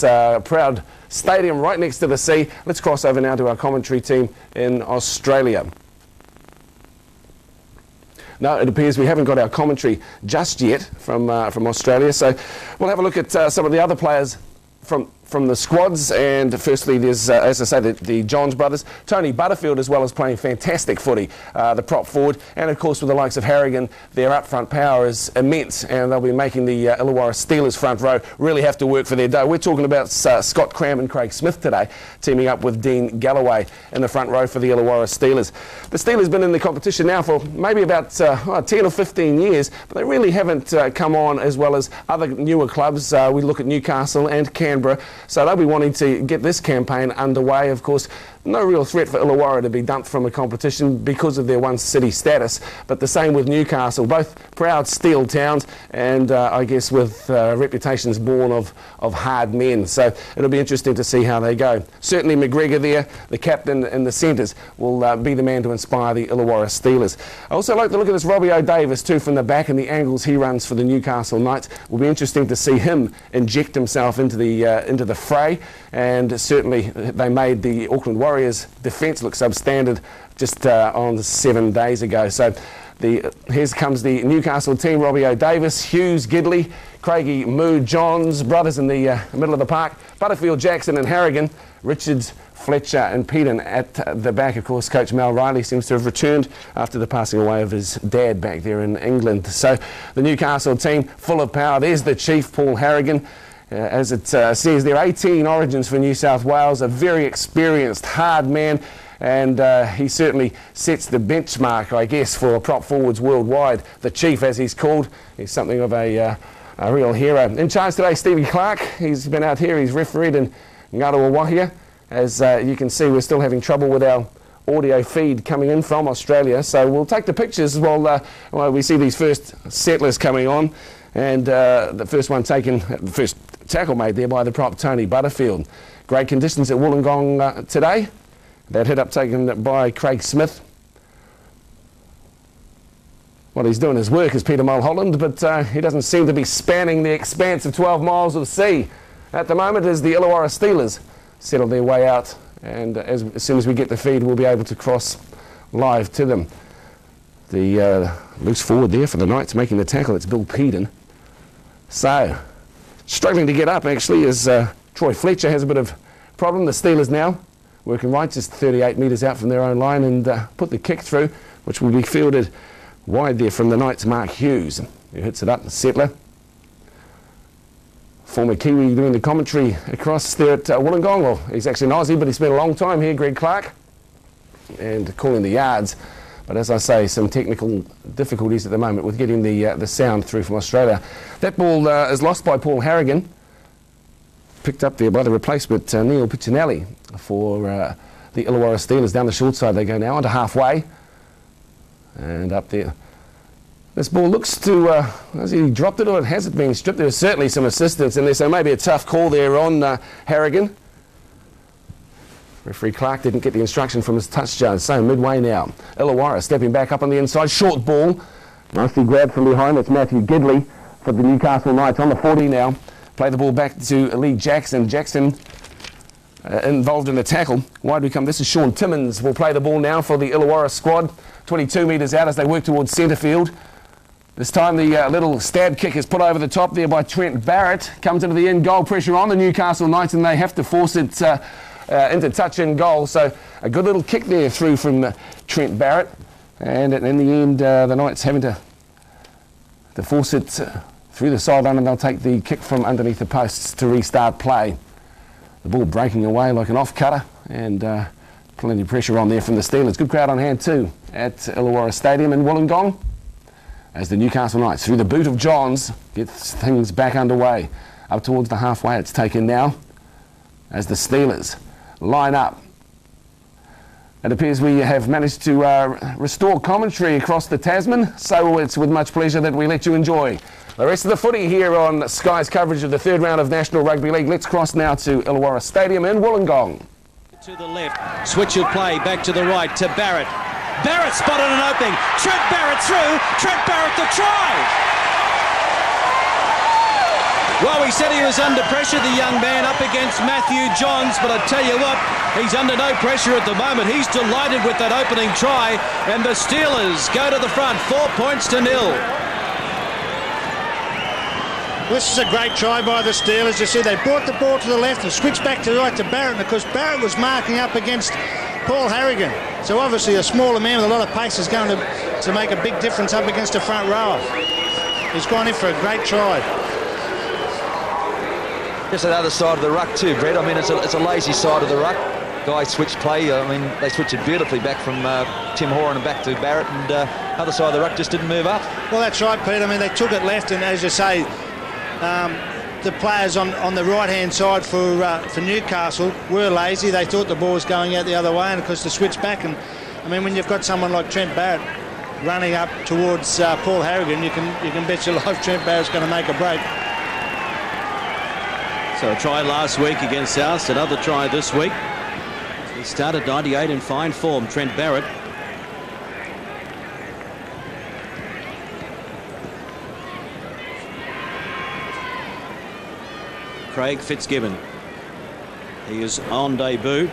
Proud stadium right next to the sea. Let's cross over now to our commentary team in Australia. No, it appears we haven't got our commentary just yet from Australia, so we'll have a look at some of the other players from the squads. And firstly, there's, as I say, the Johns brothers. Tony Butterfield as well is playing fantastic footy, the prop forward. And of course, with the likes of Harrigan, their up front power is immense, and they'll be making the Illawarra Steelers front row really have to work for their dough. We're talking about Scott Cram and Craig Smith today, teaming up with Dean Galloway in the front row for the Illawarra Steelers. The Steelers been in the competition now for maybe about 10 or 15 years, but they really haven't come on as well as other newer clubs. We look at Newcastle and Canberra. So they'll be wanting to get this campaign underway. Of course, no real threat for Illawarra to be dumped from a competition because of their one city status, but the same with Newcastle, both proud steel towns and I guess with reputations born of hard men. So it'll be interesting to see how they go. Certainly McGregor there, the captain in the centres, will be the man to inspire the Illawarra Steelers. I also like to look at this Robbie O'Davis too from the back and the angles he runs for the Newcastle Knights. Will be interesting to see him inject himself into the fray, and certainly they made the Auckland Warriors defence look substandard just on 7 days ago. So here comes the Newcastle team: Robbie O'Davis, Hughes, Gidley, Craigie, Moo, Johns, brothers in the middle of the park, Butterfield, Jackson and Harrigan, Richards, Fletcher and Peden at the back. Of course, Coach Mal Riley seems to have returned after the passing away of his dad back there in England. So the Newcastle team full of power. There's the chief, Paul Harrigan. As it says there, 18 origins for New South Wales, a very experienced, hard man, and he certainly sets the benchmark, I guess, for prop forwards worldwide. The chief, as he's called, is something of a real hero. In charge today, Stevie Clark. He's been out here, he's refereed in Ngaruawahia. As you can see, we're still having trouble with our audio feed coming in from Australia, so we'll take the pictures while we see these first settlers coming on. And the first one taken, the first tackle made there by the prop Tony Butterfield. Great conditions at Wollongong today. That hit up taken by Craig Smith. Well, he's doing his work as Peter Mulholland, but he doesn't seem to be spanning the expanse of 12 miles of sea. At the moment, as the Illawarra Steelers settle their way out, and as soon as we get the feed, we'll be able to cross live to them. The loose forward there for the Knights making the tackle, it's Bill Peden. So, struggling to get up actually as Troy Fletcher has a bit of problem. The Steelers now working right, just 38 metres out from their own line, and put the kick through, which will be fielded wide there from the Knights' Mark Hughes, who hits it up, settler. Former Kiwi doing the commentary across there at Wollongong. Well, he's actually an Aussie, but he spent a long time here, Greg Clark, and calling the yards. But as I say, some technical difficulties at the moment with getting the sound through from Australia. That ball is lost by Paul Harrigan. Picked up there by the replacement, Neil Piccinelli, for the Illawarra Steelers. Down the short side they go now, onto halfway. And up there. This ball looks to, has he dropped it or has it been stripped? There was certainly some assistance in there, so maybe a tough call there on Harrigan. Referee Clark didn't get the instruction from his touch judge, so midway now. Illawarra stepping back up on the inside, short ball. Nicely grabbed from behind, it's Matthew Gidley for the Newcastle Knights on the 40 now. Play the ball back to Lee Jackson. Jackson involved in the tackle. Wide we come, this is Sean Timmins. Will play the ball now for the Illawarra squad. 22 metres out as they work towards centre field. This time the little stab kick is put over the top there by Trent Barrett. Comes into the end goal, pressure on the Newcastle Knights, and they have to force it into touch in goal. So a good little kick there through from Trent Barrett, and in the end the Knights having to force it through the sideline, and they'll take the kick from underneath the posts to restart play. The ball breaking away like an off-cutter, and plenty of pressure on there from the Steelers. Good crowd on hand too at Illawarra Stadium in Wollongong, as the Newcastle Knights, through the boot of Johns, gets things back underway. Up towards the halfway it's taken now, as the Steelers line up. It appears we have managed to restore commentary across the Tasman, so it's with much pleasure that we let you enjoy the rest of the footy here on Sky's coverage of the third round of National Rugby League. Let's cross now to Illawarra Stadium in Wollongong. To the left, switch of play, back to the right, to Barrett. Barrett spotted an opening, Trent Barrett through, Trent Barrett the try! Well, he said he was under pressure, the young man, up against Matthew Johns, but I tell you what, he's under no pressure at the moment. He's delighted with that opening try, and the Steelers go to the front, 4 points to 0. This is a great try by the Steelers. You see, they brought the ball to the left and switched back to the right to Barrett, because Barrett was marking up against Paul Harrigan. So obviously a smaller man with a lot of pace is going to make a big difference up against a front rower. He's gone in for a great try. Just the other side of the ruck too, Brett. I mean, it's a lazy side of the ruck. Guys switched play. I mean, they switched it beautifully back from Tim Horan and back to Barrett, and other side of the ruck just didn't move up. Well, that's right, Pete. I mean, they took it left, and as you say, the players on the right-hand side for Newcastle were lazy. They thought the ball was going out the other way, and of course, they switched back. And I mean, when you've got someone like Trent Barrett running up towards Paul Harrigan, you can bet your life Trent Barrett's going to make a break. So a try last week against South, another try this week. He started 98 in fine form, Trent Barrett. Craig Fitzgibbon. He is on debut.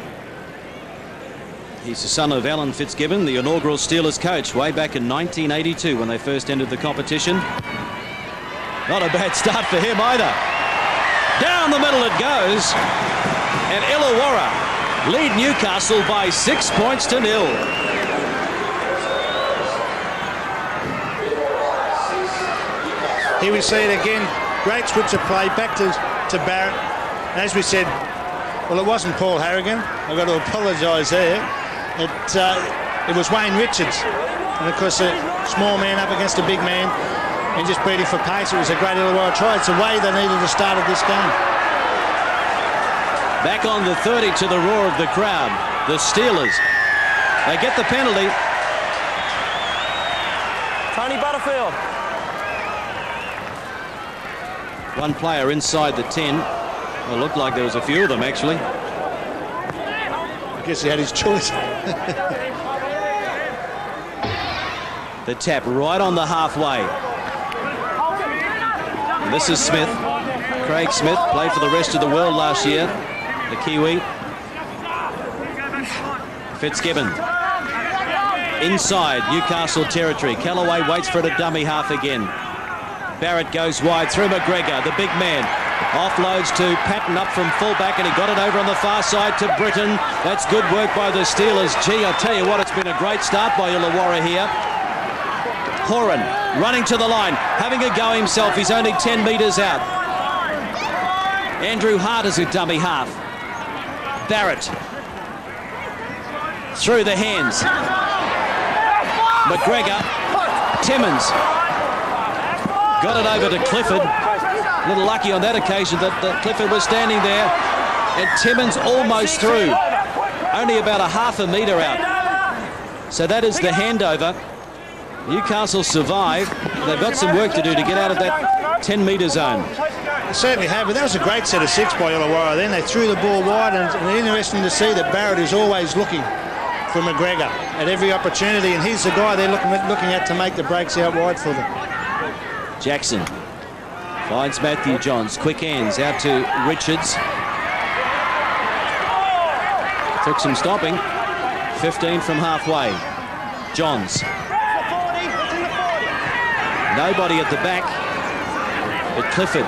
He's the son of Alan Fitzgibbon, the inaugural Steelers coach way back in 1982 when they first entered the competition. Not a bad start for him either. Down the middle it goes, and Illawarra lead Newcastle by 6 points to 0. Here we see it again. Great switch of play back to Barrett. As we said, well, it wasn't Paul Harrigan. I've got to apologise there. It was Wayne Richards, and of course a small man up against a big man, and just beat him for pace. It was a great Illawarra try. It's the way they needed to start this game. Back on the 30 to the roar of the crowd. The Steelers. They get the penalty. Tony Butterfield. One player inside the 10. Well, it looked like there was a few of them, actually. I guess he had his choice. The tap right on the halfway. And this is Smith. Craig Smith played for the rest of the world last year. The Kiwi. Fitzgibbon. Inside Newcastle territory. Callaway waits for it a dummy half again. Barrett goes wide through McGregor, the big man. Offloads to Patton up from fullback, and he got it over on the far side to Britton. That's good work by the Steelers. Gee, I tell you what, it's been a great start by Illawarra here. Horan running to the line, having a go himself. He's only 10 metres out. Andrew Hart is a dummy half. Barrett through the hands. McGregor. Timmins got it over to Clifford. A little lucky on that occasion that Clifford was standing there, and Timmins almost through. Only about a half a metre out. So that is the handover. Newcastle survive. They've got some work to do to get out of that 10-metre zone. They certainly have, but that was a great set of six by Illawarra. Then they threw the ball wide, and it's interesting to see that Barrett is always looking for McGregor at every opportunity, and he's the guy they're looking at to make the breaks out wide for them. Jackson finds Matthew Johns. Quick hands out to Richards. Took some stopping. 15 from halfway. Johns. Nobody at the back, but Clifford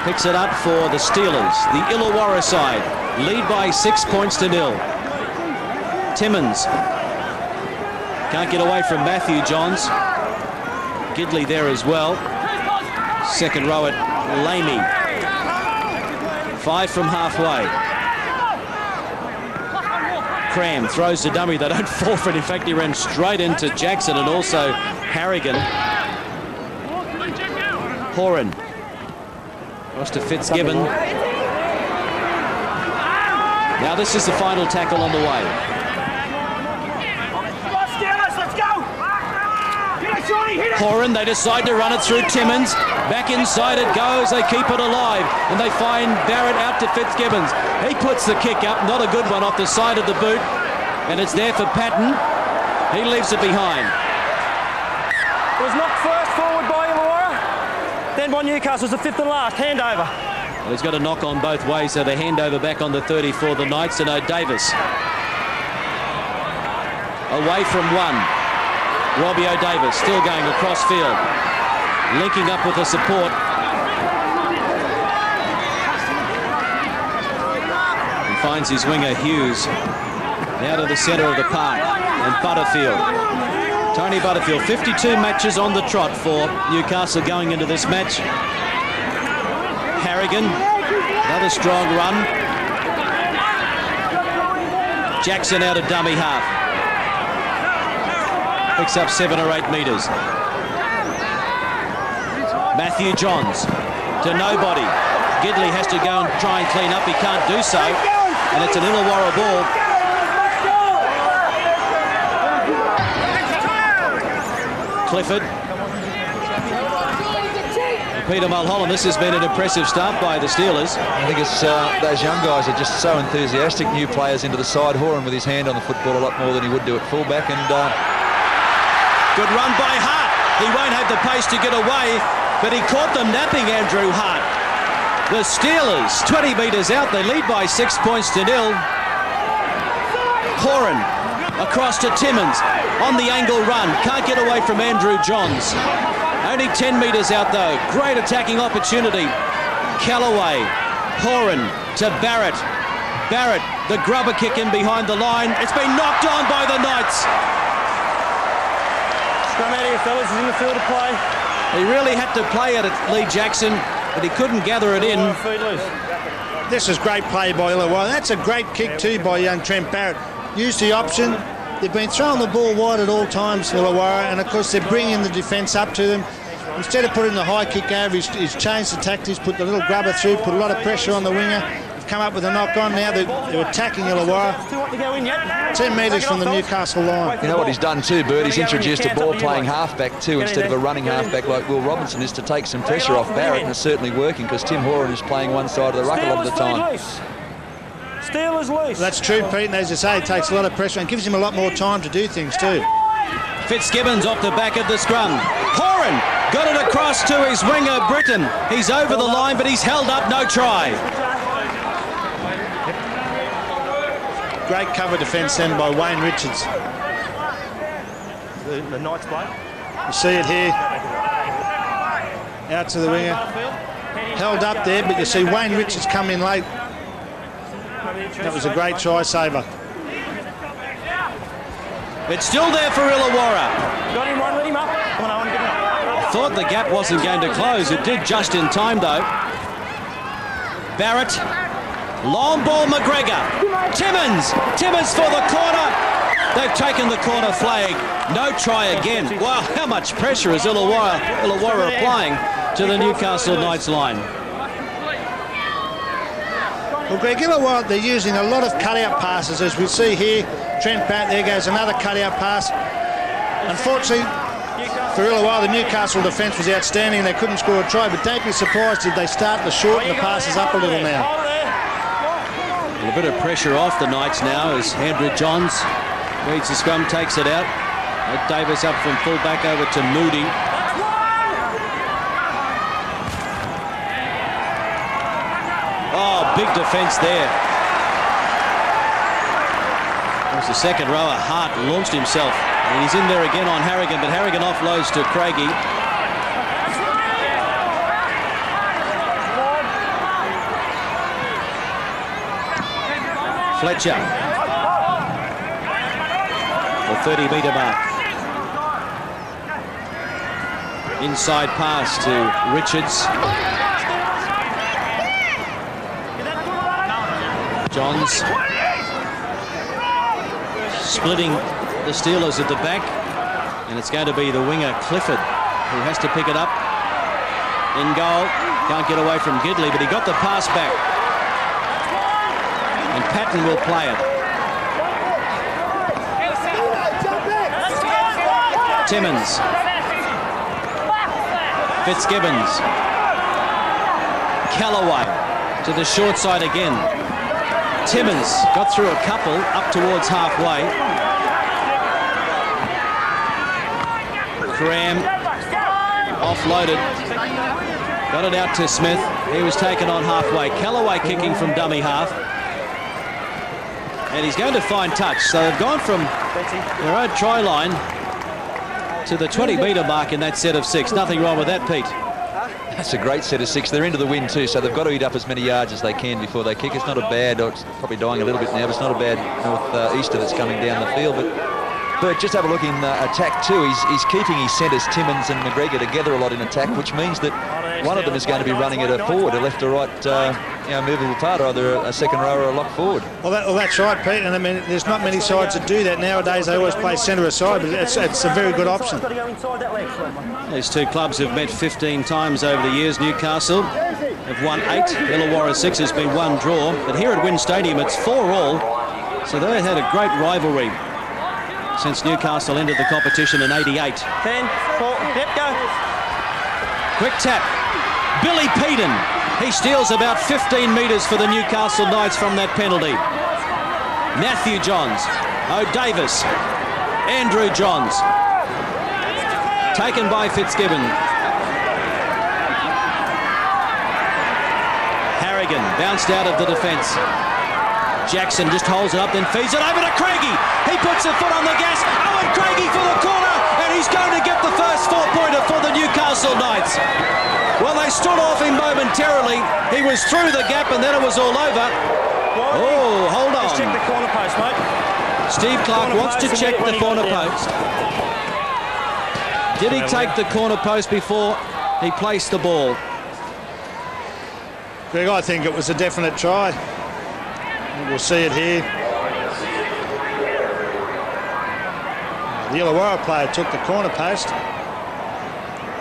picks it up for the Steelers. The Illawarra side lead by 6 points to 0. Timmins can't get away from Matthew Johns. Gidley there as well. Second row at Lamey. 5 from halfway. Cram throws the dummy. They don't fall for it. In fact, he ran straight into Jackson and also Harrigan. Horan. Across to Fitzgibbon. Now this is the final tackle on the way. Horan, they decide to run it through Timmins. Back inside it goes. They keep it alive. And they find Barrett out to Fitzgibbons. He puts the kick up. Not a good one off the side of the boot. And it's there for Patton. He leaves it behind. It was knocked first forward by Illawarra. Then by Newcastle was the fifth and last handover. Well, he's got a knock on both ways, so the handover back on the 30 for the Knights, and O'Davis. Away from one. Robbie O'Davis still going across field. Linking up with the support. He finds his winger, Hughes, out of the centre of the park. And Butterfield. Tony Butterfield, 52 matches on the trot for Newcastle going into this match. Harrigan, another strong run. Jackson out of dummy half. Picks up 7 or 8 metres. Matthew Johns to nobody. Gidley has to go and try and clean up. He can't do so. And it's an Illawarra ball. Clifford. Peter Mulholland, this has been an impressive start by the Steelers. I think it's those young guys are just so enthusiastic, new players into the side. Horan with his hand on the football a lot more than he would do at fullback. And good run by Hart. He won't have the pace to get away, but he caught them napping, Andrew Hart. The Steelers, 20 metres out, they lead by 6 points to 0. Horan across to Timmins on the angle run. Can't get away from Andrew Johns. Only 10 metres out though. Great attacking opportunity. Callaway, Horan to Barrett. Barrett, the grubber kick in behind the line. It's been knocked on by the Knights. Scrum out here, fellas. He's in the field to play. He really had to play it at Lee Jackson, but he couldn't gather it in. This is great play by Illawarra. That's a great kick too by young Trent Barrett. Used the option. They've been throwing the ball wide at all times, Illawarra, and of course they're bringing the defence up to them. Instead of putting the high kick over, he's changed the tactics, put the little grubber through, put a lot of pressure on the winger. They've come up with a knock on. Now they're attacking Illawarra. 10 metres from the Newcastle line. you know what he's done too, Bert? He's introduced a ball-playing halfback too, instead of a running halfback like Will Robinson, is to take some pressure off Barrett, and it's certainly working because Tim Horan is playing one side of the ruck a lot of the time. Steelers loose. That's true, Pete, and as you say, it takes a lot of pressure and gives him a lot more time to do things too. Fitzgibbons off the back of the scrum. Horan got it across to his winger, Britton. He's over the line, but he's held up, no try. Great cover defence then by Wayne Richards. The Knights play. You see it here. Out to the winger. Held up there, but you see Wayne Richards come in late. That was a great try saver. It's still there for Illawarra. Got him, Ron. Let him up. Come on, Owen, get him up. I thought the gap wasn't going to close. It did just in time, though. Barrett. Long ball, McGregor. Timmins. Timmins for the corner. They've taken the corner flag. No try again. Wow, how much pressure is Illawarra applying to the Newcastle Knights line? Well, Greg, Illawarra, they're using a lot of cut-out passes, as we see here. Trent Barrett, there goes another cut-out pass. Unfortunately, for Illawarra, the Newcastle defence was outstanding. They couldn't score a try, but don't be surprised if they start to shorten the passes up a little now. A bit of pressure off the Knights now as Andrew Johns reads the scrum, takes it out. Davis up from full-back over to Moody. Oh, big defence there. That was the second rower. Hart launched himself. And he's in there again on Harrigan, but Harrigan offloads to Craigie. Fletcher. The 30-metre mark. Inside pass to Richards. Johns splitting the Steelers at the back, and it's going to be the winger Clifford who has to pick it up. In goal, can't get away from Gidley, but he got the pass back, and Patton will play it. Timmins, Fitzgibbons, Callaway to the short side again. Timmins got through a couple up towards halfway. Graham offloaded, got it out to Smith. He was taken on halfway. Callaway kicking from dummy half. And he's going to find touch. So they've gone from their own try line to the 20-metre mark in that set of 6. Nothing wrong with that, Pete. That's a great set of 6. They're into the wind too, so they've got to eat up as many yards as they can before they kick. It's not a bad, or it's probably dying a little bit now, but it's not a bad north-easter that's coming down the field. But just have a look in attack too. He's keeping his centres, Timmins and McGregor, together a lot in attack, which means that one of them is going to be running at a forward, a left or right movable part, either a second row or a lock forward. Well, that's right, Pete. And I mean, there's not many sides that do that nowadays. They always play centre aside, but it's a very good option. These two clubs have met 15 times over the years. Newcastle have won 8. Illawarra 6 has been 1 draw. But here at Wynn Stadium, it's 4-all. So they've had a great rivalry since Newcastle entered the competition in '88. 10, 4, yep, go. Quick tap. Billy Peden. He steals about 15 metres for the Newcastle Knights from that penalty. Matthew Johns. O'Davis. Andrew Johns. Taken by Fitzgibbon. Harrigan bounced out of the defence. Jackson just holds it up, then feeds it over to Craigie. He puts a foot on the gas. Owen Craigie for the corner, and he's going to get the first 4-pointer for the Newcastle Knights. Well, they stood off him momentarily. He was through the gap, and then it was all over. Oh, hold on. Just check the corner post, mate. Steve Clark wants to check the corner post. Did he take the corner post before he placed the ball? Greg, I think it was a definite try. We'll see it here. The Illawarra player took the corner post.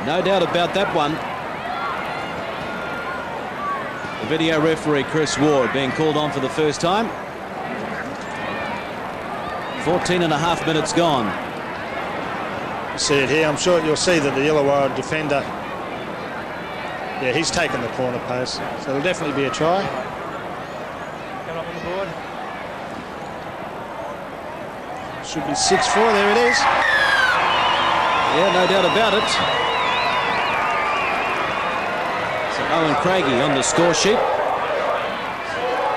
No doubt about that one. The video referee, Chris Ward, being called on for the first time. 14.5 minutes gone. You see it here. I'm sure you'll see that the Illawarra defender, yeah, he's taken the corner post. So it'll definitely be a try. Should be 6-4, there it is. Yeah, no doubt about it. So Owen Craigie on the score sheet.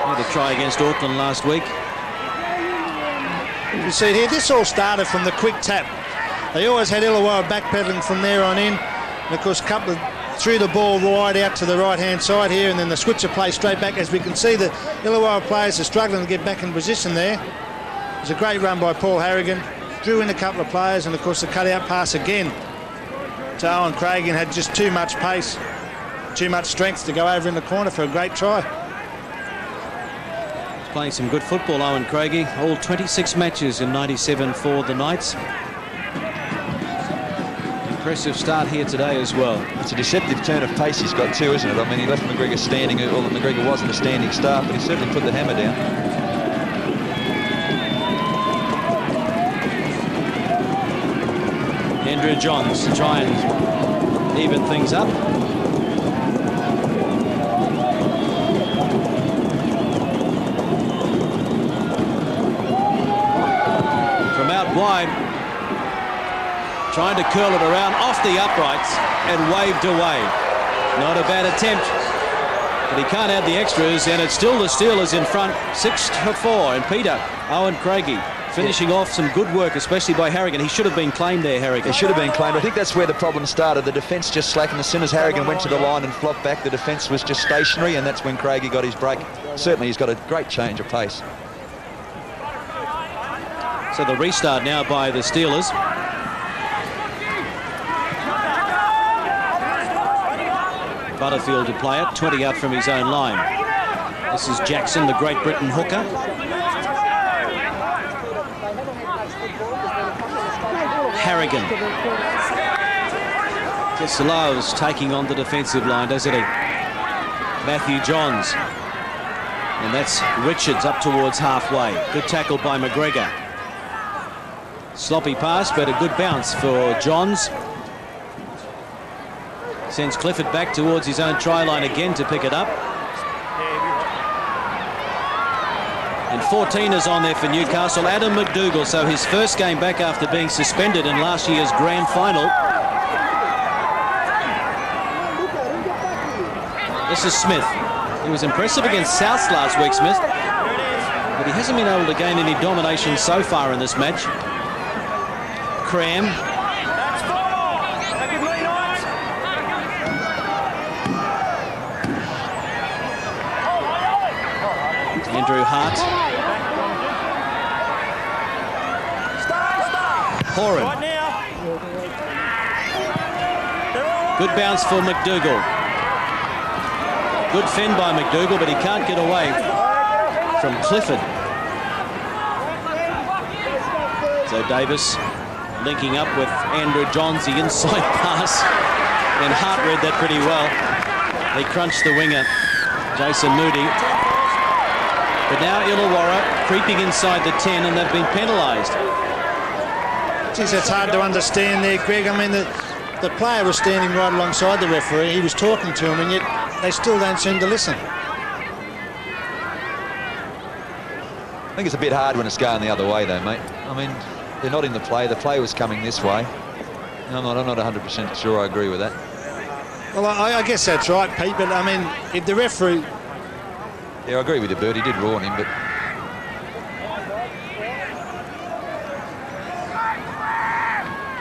Had a try against Auckland last week. You can see it here, this all started from the quick tap. They always had Illawarra backpedaling from there on in. And of course, threw the ball wide out to the right-hand side here, and then the switcher play straight back. As we can see, the Illawarra players are struggling to get back in position there. It was a great run by Paul Harrigan. Drew in a couple of players, and of course the cut-out pass again to Owen Craigie, and had just too much pace, too much strength to go over in the corner for a great try. He's playing some good football, Owen Craigie. All 26 matches in '97 for the Knights. Impressive start here today as well. It's a deceptive turn of pace he's got too, isn't it? I mean, he left McGregor standing, well, McGregor wasn't a standing start, but he certainly put the hammer down. Andrew Johns to try and even things up. From out wide, trying to curl it around off the uprights and waved away. Not a bad attempt, but he can't add the extras, and it's still the Steelers in front, 6-4. And Peter, Owen Craigie finishing off some good work, especially by Harrigan. He should have been claimed there, Harrigan. He should have been claimed. I think that's where the problem started. The defence just slackened. As soon as Harrigan went to the line and flopped back, the defence was just stationary, and that's when Craigie got his break. Certainly, he's got a great change of pace. So the restart now by the Steelers. Butterfield to play it, 20 out from his own line. This is Jackson, the Great Britain hooker. Harrigan just loves taking on the defensive line, doesn't he? Matthew Johns. And that's Richards up towards halfway. Good tackle by McGregor. Sloppy pass, but a good bounce for Johns. Sends Clifford back towards his own try line again to pick it up. And 14 is on there for Newcastle. Adam McDougall, so his first game back after being suspended in last year's grand final. This is Smith. He was impressive against Souths last week, Smith, but he hasn't been able to gain any domination so far in this match. Cram. Andrew Hart. Horan. Good bounce for McDougall. Good fend by McDougall, but he can't get away from Clifford. So Davis linking up with Andrew Johns, the inside pass. And Hart read that pretty well. He crunched the winger, Jason Moody. But now Illawarra creeping inside the 10, and they've been penalised. Geez, that's hard to understand there, Greg. I mean, the player was standing right alongside the referee. He was talking to him, and yet they still don't seem to listen. I think it's a bit hard when it's going the other way, though, mate. I mean, they're not in the play. The play was coming this way. And I'm not 100% sure I agree with that. Well, I guess that's right, Pete, but I mean, if the referee... Yeah, I agree with you, Bert. He did warn him, but...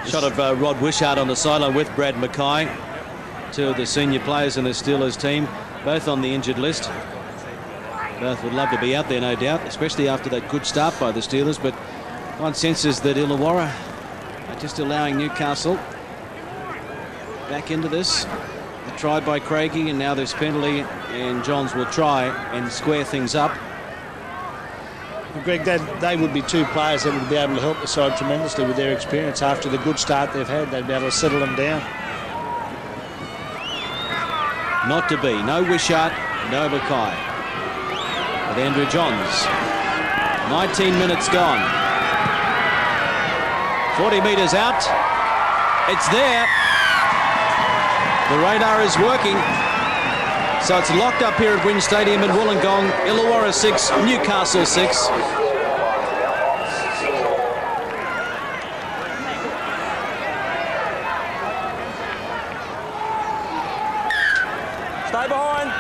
Shot of Rod Wishart on the sideline with Brad Mackay. Two of the senior players in the Steelers team, both on the injured list. Both would love to be out there, no doubt, especially after that good start by the Steelers, but one senses that Illawarra are just allowing Newcastle back into this. The try by Craigie, and now there's penalty, and Johns will try and square things up. Well, Greg, they would be two players that would be able to help the side tremendously with their experience. After the good start they've had, they'd be able to settle them down. Not to be. No Wishart, no Mackay. With Andrew Johns. 19 minutes gone. 40 metres out. It's there. The radar is working. So it's locked up here at Wynn Stadium in Wollongong. Illawarra 6, Newcastle 6. Stay behind.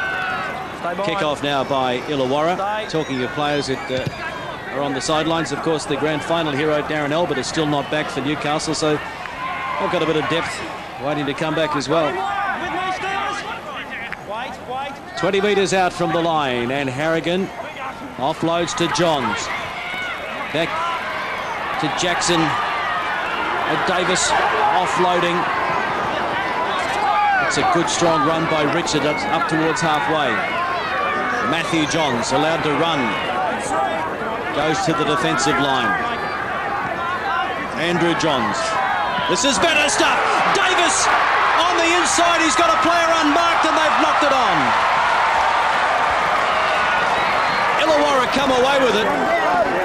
Stay behind. Kick off now by Illawarra. Talking of players that are on the sidelines, of course, the grand final hero Darren Albert is still not back for Newcastle, so they've got a bit of depth waiting to come back as well. 20 metres out from the line, and Harrigan offloads to Johns. Back to Jackson. And Davis offloading. It's a good strong run by Richard up towards halfway. Matthew Johns allowed to run. Goes to the defensive line. Andrew Johns. This is better stuff. Davis on the inside. He's got a player unmarked, and they've knocked it on. Illawarra come away with it.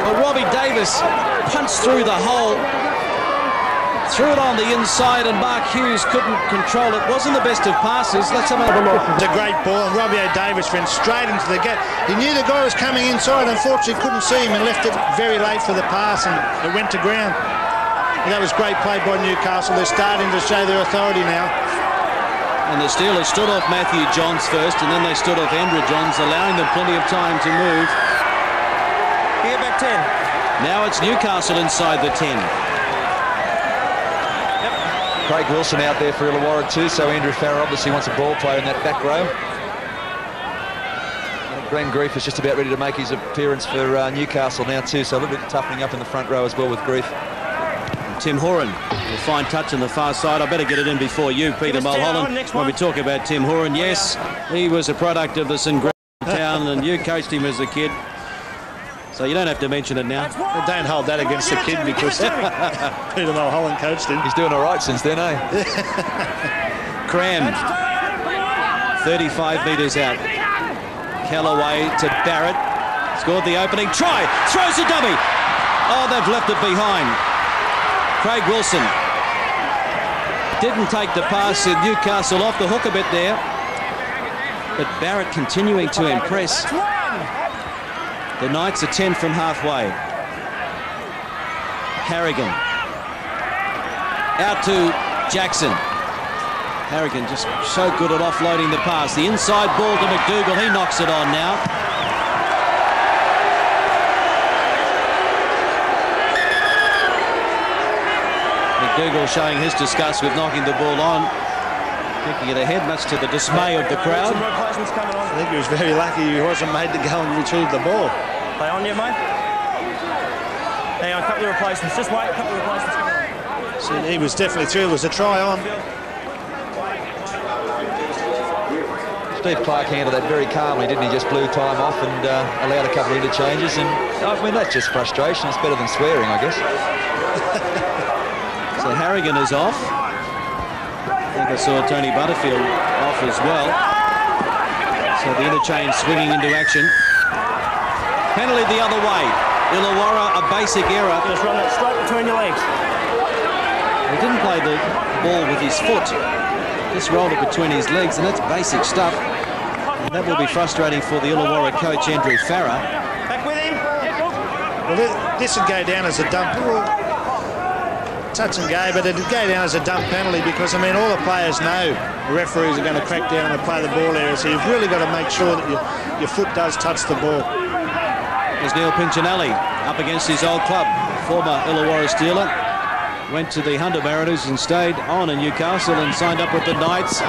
Well, Robbie Davis punched through the hole. Threw it on the inside, and Mark Hughes couldn't control it. Wasn't the best of passes. Let's have another look. It's a great ball, and Robbie Davis went straight into the gap. He knew the guy was coming inside. Unfortunately, couldn't see him and left it very late for the pass, and it went to ground. And that was great play by Newcastle. They're starting to show their authority now. And the Steelers stood off Matthew Johns first, and then they stood off Andrew Johns, allowing them plenty of time to move. Here back 10. Now it's Newcastle inside the 10. Craig Wilson out there for Illawarra too, so Andrew Farrer obviously wants a ball player in that back row. Glenn Grief is just about ready to make his appearance for Newcastle now too, so a little bit toughening up in the front row as well with Grief. Tim Horan, a fine touch on the far side. I better get it in before you, Peter Mulholland, when we talk about Tim Horan. Yes, he was a product of the St. Greg town, and you coached him as a kid. So you don't have to mention it now. Well, don't hold that against the kid, because Peter Mulholland coached him. He's doing all right since then, eh? Cram, 35 metres out. Callaway to Barrett. Scored the opening try. Throws a dummy. Oh, they've left it behind. Craig Wilson didn't take the pass, in Newcastle off the hook a bit there. But Barrett continuing to impress. The Knights are 10 from halfway. Harrigan. Out to Jackson. Harrigan just so good at offloading the pass. The inside ball to McDougall. He knocks it on now. McDougall showing his disgust with knocking the ball on. Kicking it ahead, much to the dismay of the crowd. I think he was very lucky he wasn't made to go and retrieve the ball. Play on yet, mate? Hang on, a couple of replacements. Just wait, a couple of replacements coming on. So he was definitely through. It was a try on. Steve Clark handled that very calmly, didn't he? Just blew time off and allowed a couple of interchanges. And I mean, that's just frustration. It's better than swearing, I guess. So Harrigan is off. I think I saw Tony Butterfield off as well. So the interchange swinging into action. Penalty the other way. Illawarra, a basic error. Just run that straight between your legs. He didn't play the ball with his foot. Just rolled it between his legs, and that's basic stuff. And that will be frustrating for the Illawarra coach, Andrew Farah. Back with him. Well, this would go down as a dump. Touch and go, but it'd go down as a dump penalty because, I mean, all the players know the referees are going to crack down and play the ball area, so you've really got to make sure that your foot does touch the ball. There's Neil Pinchinelli up against his old club, former Illawarra Steeler. Went to the Hunter Mariners and stayed on in Newcastle and signed up with the Knights.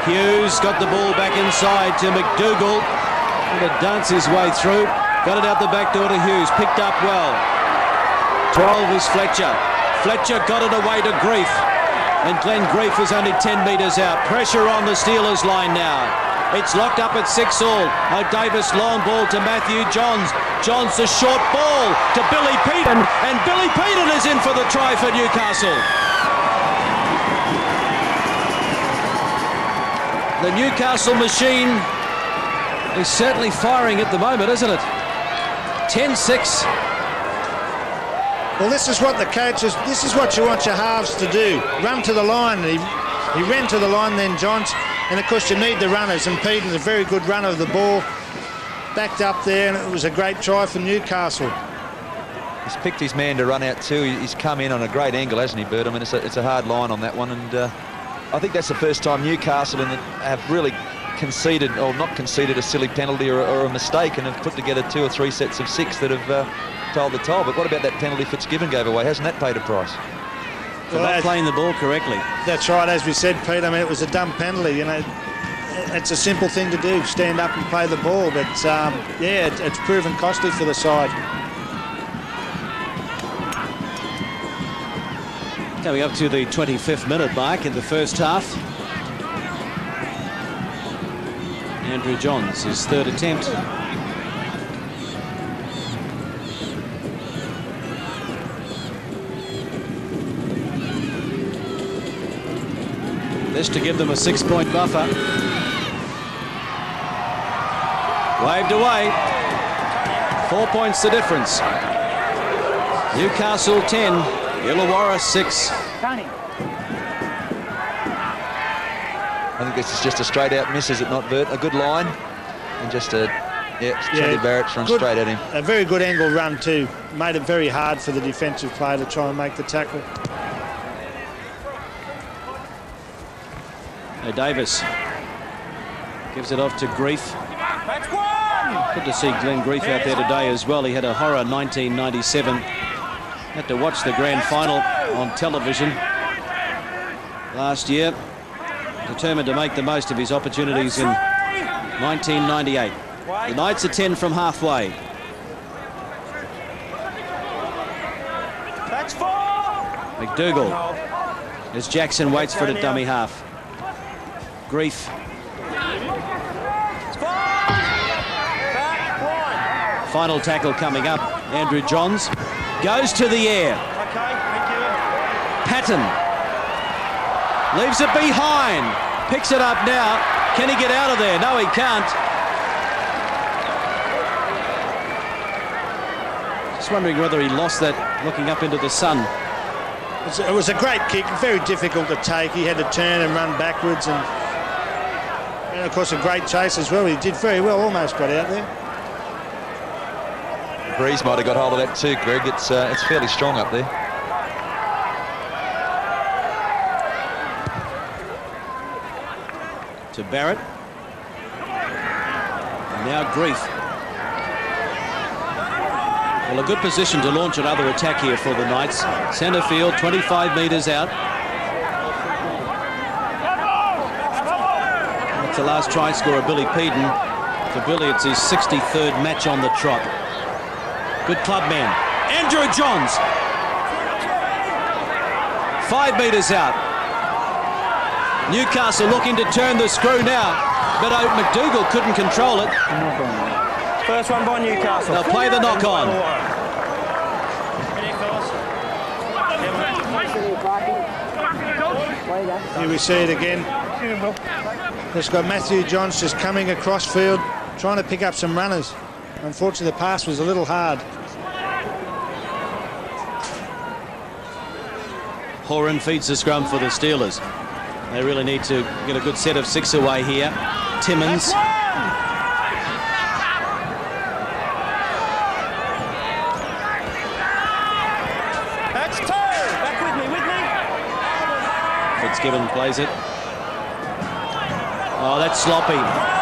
Hughes got the ball back inside to McDougall. Going to dance his way through. Got it out the back door to Hughes. Picked up well. 12 is Fletcher. Fletcher got it away to Grief. And Glenn Grief was only 10 metres out. Pressure on the Steelers line now. It's locked up at 6-all. Davis long ball to Matthew Johns. Johns the short ball to Billy Peaton. And Billy Peaton is in for the try for Newcastle. The Newcastle machine is certainly firing at the moment, isn't it? 10-6. Well, this is what the coaches, this is what you want your halves to do. Run to the line. He ran to the line then, Johns. And, of course, you need the runners. And Peaton's a very good runner of the ball. Backed up there, and it was a great try for Newcastle. He's picked his man to run out too. He's come in on a great angle, hasn't he, Bert? I mean, it's a hard line on that one. And I think that's the first time Newcastle have really conceded, or not conceded, a silly penalty or a mistake, and have put together 2 or 3 sets of 6 that have told the toll. But what about that penalty Fitzgibbon gave away? Hasn't that paid a price? For not playing the ball correctly. That's right, as we said, Pete. I mean, it was a dumb penalty. You know, it's a simple thing to do, stand up and play the ball. But yeah, it's proven costly for the side. Coming up to the 25th minute mark in the first half. Andrew Johns, his 3rd attempt. This to give them a 6-point buffer. Waved away. 4 points the difference. Newcastle 10, Illawarra 6. I think this is just a straight out miss, is it not, Bert? A good line. And just a, Charlie Barrett's run straight at him. A very good angle run too. Made it very hard for the defensive player to try and make the tackle. Davis gives it off to Grief. Good to see Glenn Grief out there today as well. He had a horror 1997. Had to watch the grand final on television last year. Determined to make the most of his opportunities in 1998. The Knights are 10 from halfway. McDougall as Jackson waits for the dummy half. Grief. Final tackle coming up. Andrew Johns goes to the air. Patton leaves it behind. Picks it up now. Can he get out of there? No, he can't. Just wondering whether he lost that looking up into the sun. It was a great kick, very difficult to take. He had to turn and run backwards, and of course a great chase as well. He did very well, almost got out there. Breeze might have got hold of that too, Greg. It's fairly strong up there. to Barrett. And now Grief. Well, a good position to launch another attack here for the Knights. Centre field, 25 metres out. That's the last try scorer, Billy Peden. For Billy, it's his 63rd match on the trot. Good club man. Andrew Johns. 5 metres out. Newcastle looking to turn the screw now, but McDougall couldn't control it. First one by Newcastle. They'll play the knock on. Here we see it again. It's got Matthew Johns just coming across field, trying to pick up some runners. Unfortunately, the pass was a little hard. Horan feeds the scrum for the Steelers. They really need to get a good set of 6 away here. Timmins. That's 2. Back with me. Fitzgibbon plays it. Oh, that's sloppy.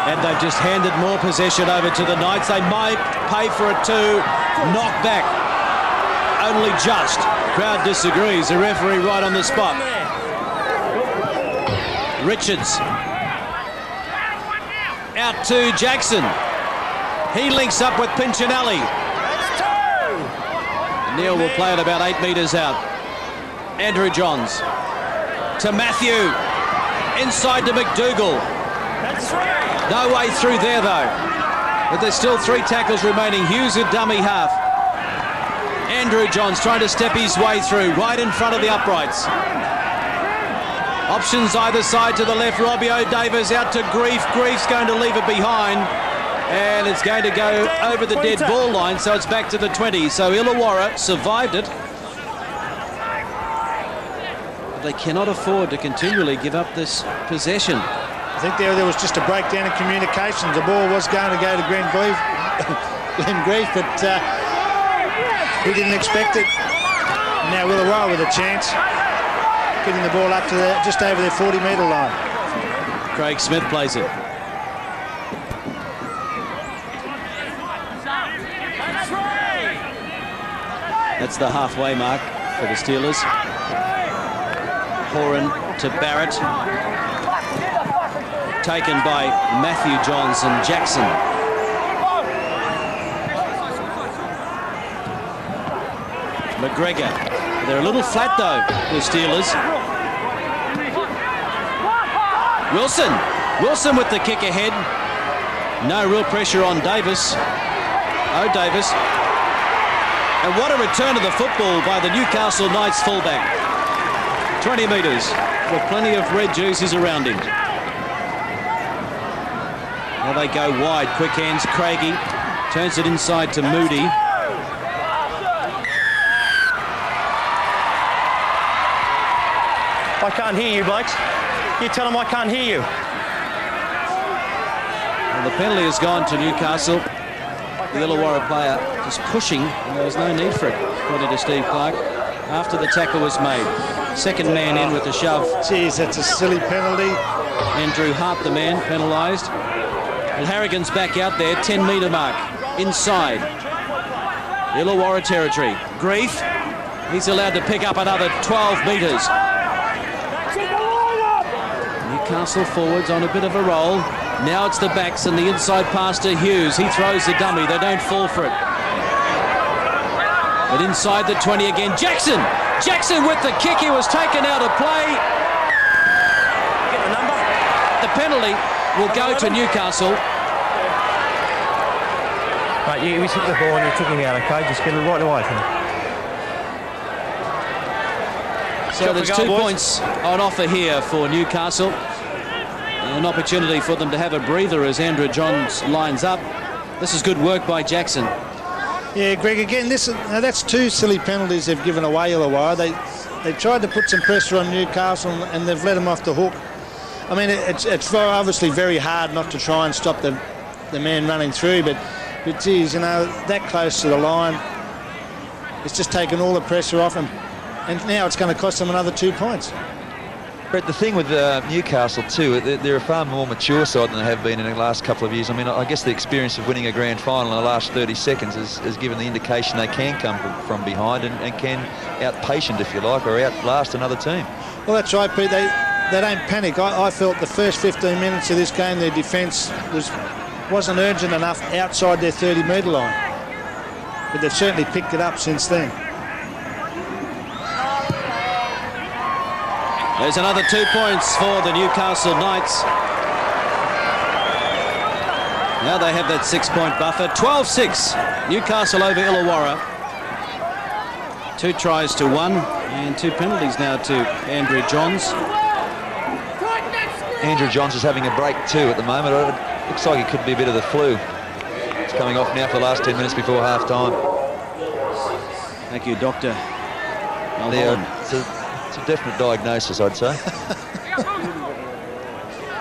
And they've just handed more possession over to the Knights. They might pay for it too. Knock back. Only just. Crowd disagrees. The referee right on the spot. Richards. Out to Jackson. He links up with Pinchinelli. Neil will play it about 8 metres out. Andrew Johns. To Matthew. Inside to McDougall. No way through there though. But there's still 3 tackles remaining. Hughes a dummy half. Andrew Johns trying to step his way through, right in front of the uprights. Options either side to the left. Robbie O'Davis out to Grief. Grief's going to leave it behind. And it's going to go over the dead ball line, so it's back to the 20. So Illawarra survived it. But they cannot afford to continually give up this possession. I think there was just a breakdown in communications. The ball was going to go to Glenn Grief, but he didn't expect it. Now Illawarra with a chance, getting the ball up to just over their 40-metre line. Craig Smith plays it. That's the halfway mark for the Steelers. Horan to Barrett. Taken by Matthew Johns and Jackson. McGregor. They're a little flat though, the Steelers. Wilson. Wilson with the kick ahead. No real pressure on Davis. O'Davis. And what a return of the football by the Newcastle Knights fullback. 20 metres with plenty of red jerseys around him. Now they go wide. Quick hands. Craigie turns it inside to Moody. I can't hear you, blokes. You tell them I can't hear you. Well, the penalty has gone to Newcastle. The Illawarra player just pushing, and there was no need for it, according to Steve Clark, after the tackle was made. Second man in with the shove. Geez, that's a silly penalty. Andrew Hart, the man, penalised. Well, Harrigan's back out there, 10-metre mark, inside. Illawarra territory. Grief, he's allowed to pick up another 12 metres. Newcastle forwards on a bit of a roll. Now it's the backs and the inside pass to Hughes. He throws the dummy. They don't fall for it. But inside the 20 again. Jackson! Jackson with the kick. He was taken out of play. Get the number. The penalty will go to Newcastle. Mate, you took the ball and you took him out, okay? Just get it right away from him. So there's 2 points on offer here for Newcastle. An opportunity for them to have a breather as Andrew Johns lines up. This is good work by Jackson. Yeah, Greg, again, that's 2 silly penalties they've given away Illawarra. They tried to put some pressure on Newcastle and they've let them off the hook. I mean, it's obviously very hard not to try and stop the man running through, but geez, you know, that close to the line, it's just taken all the pressure off him. And now it's going to cost them another 2 points. But the thing with Newcastle too, they're a far more mature side than they have been in the last couple of years. I mean, I guess the experience of winning a grand final in the last 30 seconds has given the indication they can come from behind and can outpatient, if you like, or outlast another team. Well, that's right, Pete. They don't panic. I felt the first 15 minutes of this game, their defence wasn't urgent enough outside their 30-metre line. But they've certainly picked it up since then. There's another 2 points for the Newcastle Knights. Now they have that 6-point buffer. 12-6. Newcastle over Illawarra. 2 tries to 1 and 2 penalties now to Andrew Johns. Andrew Johns is having a break too at the moment. It looks like it could be a bit of the flu. It's coming off now for the last 10 minutes before half-time. Thank you, Doctor. It's a definite diagnosis, I'd say.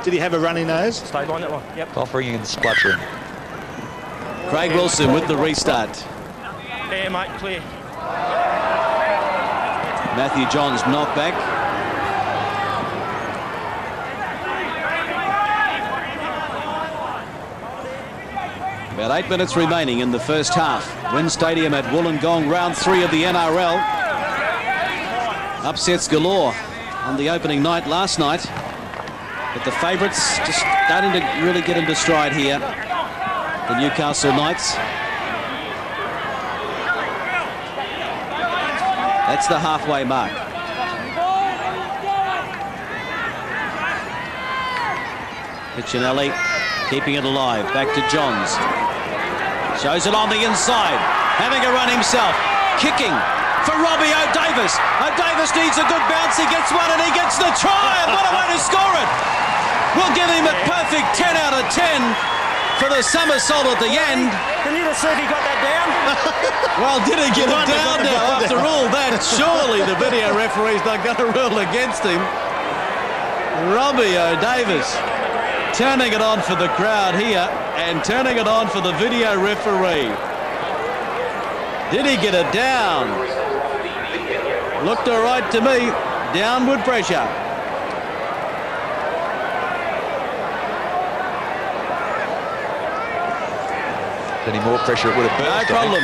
Did he have a runny nose? Stay line that one. Yep. Coughing and spluttering. Craig Wilson with the restart. There, mate, clear. Matthew Johns knockback. About 8 minutes remaining in the first half. Wynn Stadium at Wollongong, round 3 of the NRL. Upsets galore on the opening night last night. But the favourites just starting to really get into stride here. The Newcastle Knights. That's the halfway mark. Piccinelli keeping it alive. Back to Johns. Shows it on the inside. Having a run himself. Kicking for Robbie O'Davis. O'Davis needs a good bounce. He gets one and he gets the try. And what a way to score it. We'll give him a perfect 10 out of 10 for the somersault at the end. Can you just see if he got that down? Well, did he get it down now? After all that, surely the video referee's not going to rule against him. Robbie O'Davis turning it on for the crowd here and turning it on for the video referee. Did he get it down? Looked all right to me. Downward pressure. Any more pressure, it would have burst. No problem.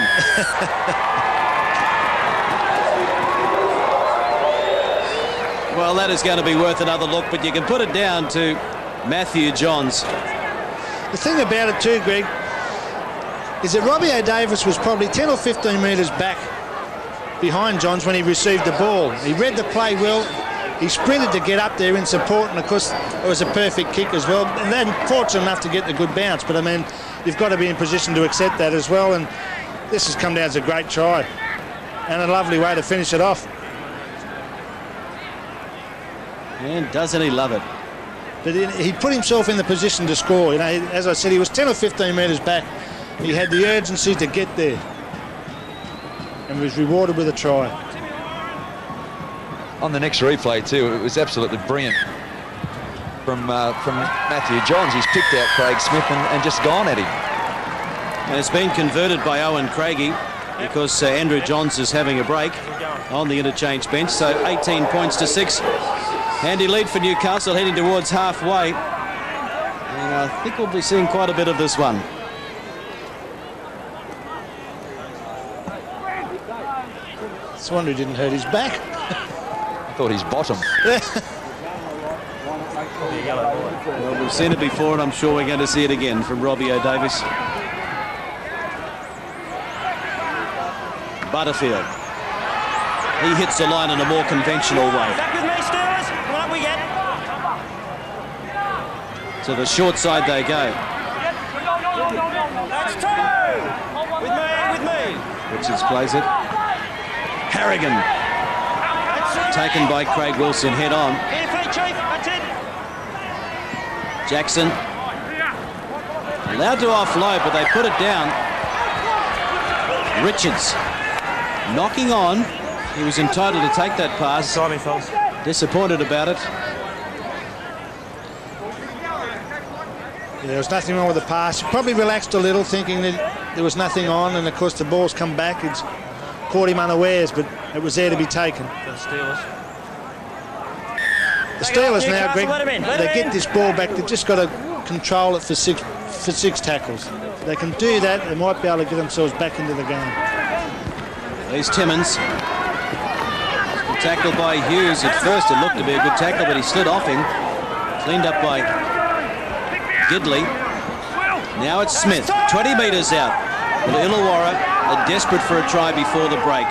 Well, that is going to be worth another look, but you can put it down to Matthew Johns. The thing about it too, Greg, is that Robbie O'Davis was probably 10 or 15 metres back behind Johns when he received the ball. He read the play well. He sprinted to get up there in support, and of course it was a perfect kick as well. And then fortunate enough to get the good bounce. But I mean, you've got to be in position to accept that as well. And this has come down as a great try and a lovely way to finish it off. And doesn't he love it? But he put himself in the position to score. You know, as I said, he was 10 or 15 metres back. He had the urgency to get there and was rewarded with a try. On the next replay too, it was absolutely brilliant from Matthew Johns. He's picked out Craig Smith and just gone at him. And it's been converted by Owen Craigie because Andrew Johns is having a break on the interchange bench. So 18 points to 6. Handy lead for Newcastle heading towards halfway. And I think we'll be seeing quite a bit of this one. It's a wonder he didn't hurt his back. I thought he's bottom. Well, we've seen it before, and I'm sure we're going to see it again from Robbie O'Davis. Butterfield. He hits the line in a more conventional way. Back with me, Steelers. What we get? To the short side they go. That's 2. With me. Richards plays it. Harrigan. Taken by Craig Wilson head on. Here, Chief. That's it. Jackson. Allowed to offload, but they put it down. Richards. Knocking on. He was entitled to take that pass. Timing, fellas. Disappointed about it. Yeah, there was nothing wrong with the pass. Probably relaxed a little, thinking that there was nothing on, and of course the ball's come back. It's caught him unawares, but it was there to be taken. For the Steelers. The Steelers now, Greg, they get this ball back. They've just got to control it for six tackles. If they can do that, they might be able to get themselves back into the game. There's Timmins. Tackled by Hughes. At first it looked to be a good tackle, but he slid off him. Cleaned up by Gidley. Now it's Smith, 20 metres out. Well, Illawarra are desperate for a try before the break.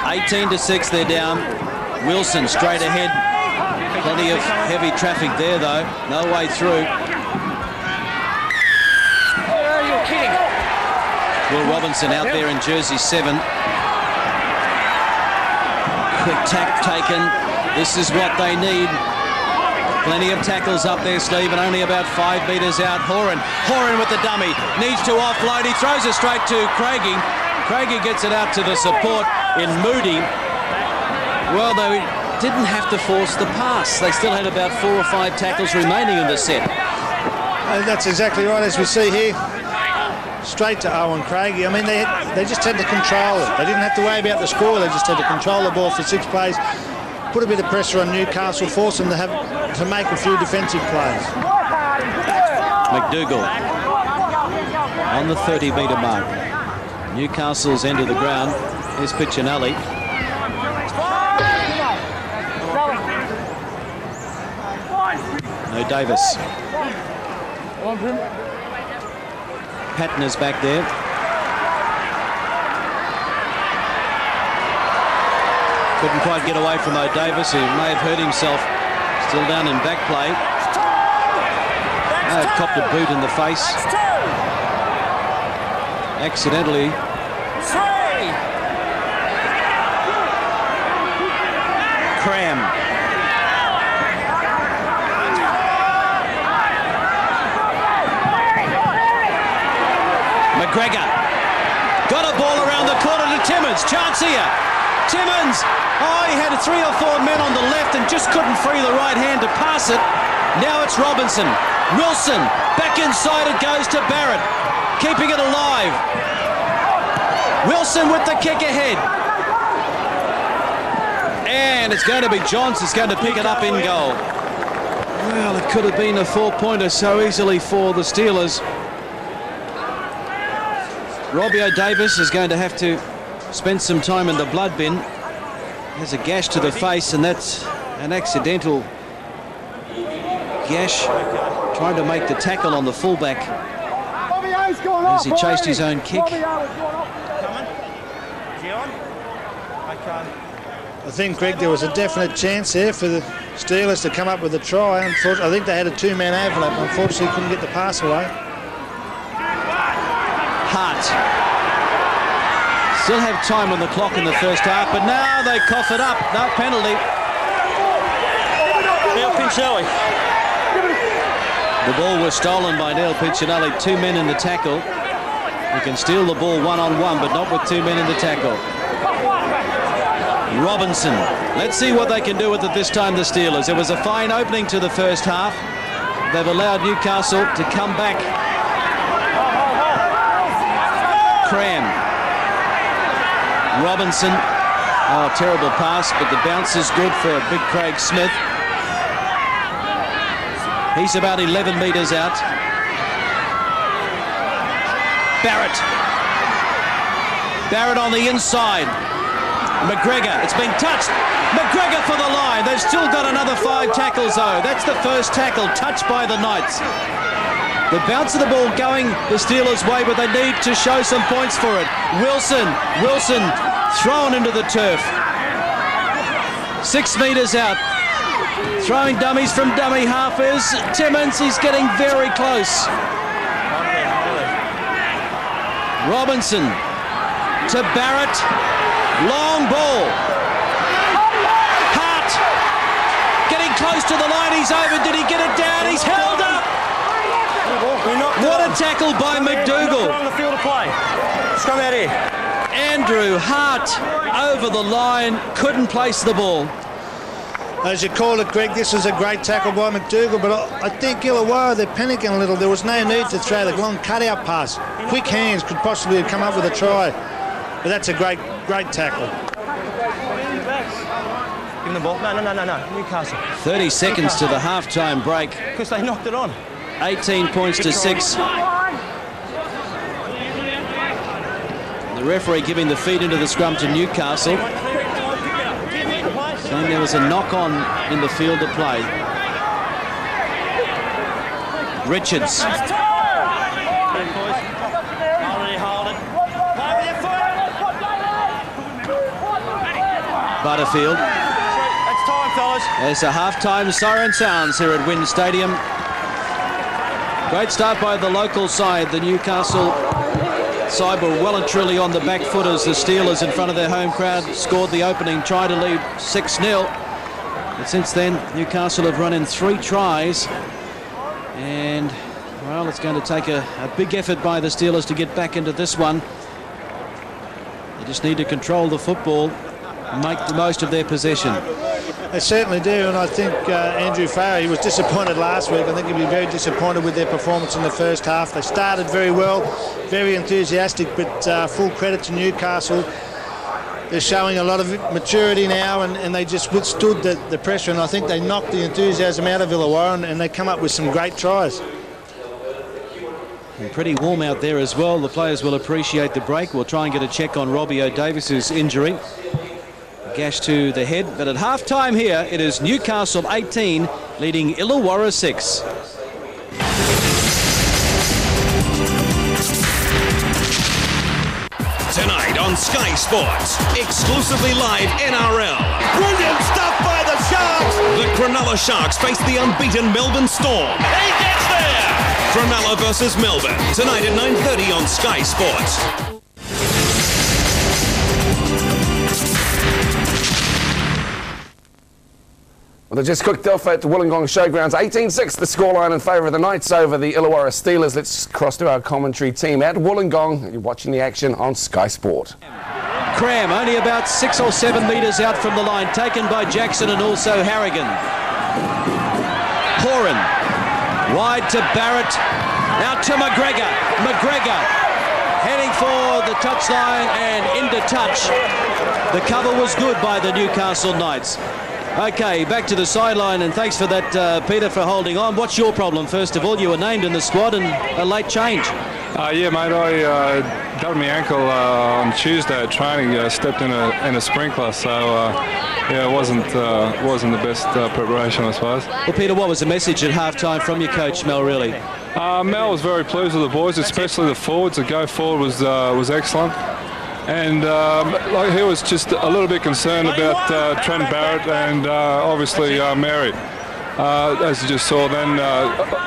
18-6, they're down. Wilson straight ahead. Plenty of heavy traffic there, though. No way through. You're kidding. Will Robinson out there in jersey 7. Quick tack taken. This is what they need. Plenty of tackles up their sleeve and only about 5 metres out. Horan with the dummy. Needs to offload. He throws it straight to Craigie. Craigie gets it out to the support in Moody. Well, they didn't have to force the pass. They still had about 4 or 5 tackles remaining in the set. That's exactly right, as we see here. Straight to Owen Craigie. I mean, they just had to control it. They didn't have to worry about the score. They just had to control the ball for 6 plays, put a bit of pressure on Newcastle, force them to make a few defensive plays. McDougall on the 30-metre mark. Newcastle's end of the ground. Here's Piccinelli. No Davis. Patton's back there. Couldn't quite get away from O'Davis, who may have hurt himself. Still down in back play. May have copped a boot in the face. Accidentally. Cram. McGregor got a ball around the corner to Timmins. Chance here. Timmins. Oh, he had 3 or 4 men on the left and just couldn't free the right hand to pass it. Now it's Robinson. Wilson. Back inside it goes to Barrett. Keeping it alive. Wilson with the kick ahead. And it's going to be Johns who's going to pick it up in goal. Well, it could have been a 4-pointer so easily for the Steelers. Robbie O'Davis is going to have to spend some time in the blood bin. There's a gash to the face, and that's an accidental gash. Trying to make the tackle on the fullback as he chased his own kick. I think, Greg, there was a definite chance there for the Steelers to come up with a try. Unfortunately, I think they had a 2-man overlap. Unfortunately, couldn't get the pass away. Hart. Still have time on the clock in the first half, but now they cough it up. No penalty. Neil Piccinelli. The ball was stolen by Neil Piccinelli. 2 men in the tackle. You can steal the ball 1-on-1, but not with 2 men in the tackle. Robinson. Let's see what they can do with it this time, the Steelers. It was a fine opening to the first half. They've allowed Newcastle to come back. Cram. Robinson. Oh, terrible pass, but the bounce is good for Big Craig Smith. He's about 11 metres out. Barrett. Barrett on the inside. McGregor, it's been touched. McGregor for the line. They've still got another 5 tackles though. That's the first tackle touched by the Knights. The bounce of the ball going the Steelers' way, but they need to show some points for it. Wilson thrown into the turf. 6 metres out. Throwing dummies from dummy halfers. Timmins, he's getting very close. Robinson to Barrett. Long ball. Hart getting close to the line. He's over. Did he get it down? He's held up. What a tackle by McDougall. On the field of play. Let's come out here. Andrew Hart over the line. Couldn't place the ball. As you call it, Greg, this was a great tackle by McDougall, but I think Illawarra, they're panicking a little. There was no need to throw the long cut-out pass. Quick hands could possibly have come up with a try. But that's a great tackle. Give them the ball. No. Newcastle. 30 seconds to the half-time break. Because they knocked it on. 18 points to 6. The referee giving the feed into the scrum to Newcastle. Saying there was a knock-on in the field of play. Richards. Butterfield. That's time, fellas. There's a half-time siren sounds here at Wynn Stadium. Great start by the local side. The Newcastle side were well and truly on the back foot as the Steelers in front of their home crowd scored the opening try to lead 6-0. But since then, Newcastle have run in 3 tries. And, well, it's going to take a big effort by the Steelers to get back into this one. They just need to control the football and make the most of their possession. They certainly do, and I think Andrew Farey was disappointed last week. I think he'll be very disappointed with their performance in the first half. They started very well, very enthusiastic, but full credit to Newcastle. They're showing a lot of maturity now, and they just withstood the pressure, and I think they knocked the enthusiasm out of Illawarra, and they come up with some great tries. And pretty warm out there as well. The players will appreciate the break. We'll try and get a check on Robbie O'Davis's injury. Gash to the head, but at half-time here, it is Newcastle 18 leading Illawarra 6. Tonight on Sky Sports, exclusively live NRL. Brilliant stuff by the Sharks! The Cronulla Sharks face the unbeaten Melbourne Storm. He gets there! Cronulla versus Melbourne, tonight at 9:30 on Sky Sports. Well, they just cooked off at Wollongong Showgrounds. 18-6, the scoreline in favour of the Knights over the Illawarra Steelers. Let's cross to our commentary team at Wollongong. You're watching the action on Sky Sport. Cram, only about 6 or 7 metres out from the line, taken by Jackson and also Harrigan. Horan, wide to Barrett, now to McGregor. McGregor heading for the touchline and into touch. The cover was good by the Newcastle Knights. Okay, back to the sideline, and thanks for that, Peter, for holding on. What's your problem, first of all? You were named in the squad and a late change. Yeah, mate, I dubbed my ankle on Tuesday at training, stepped in a sprinkler, so yeah, it wasn't the best preparation, I suppose. Well, Peter, what was the message at half-time from your coach, Mel, really? Mel was very pleased with the boys, especially the forwards. The go forward was excellent. And like he was just a little bit concerned about Trent Barrett and obviously Mary. As you just saw then,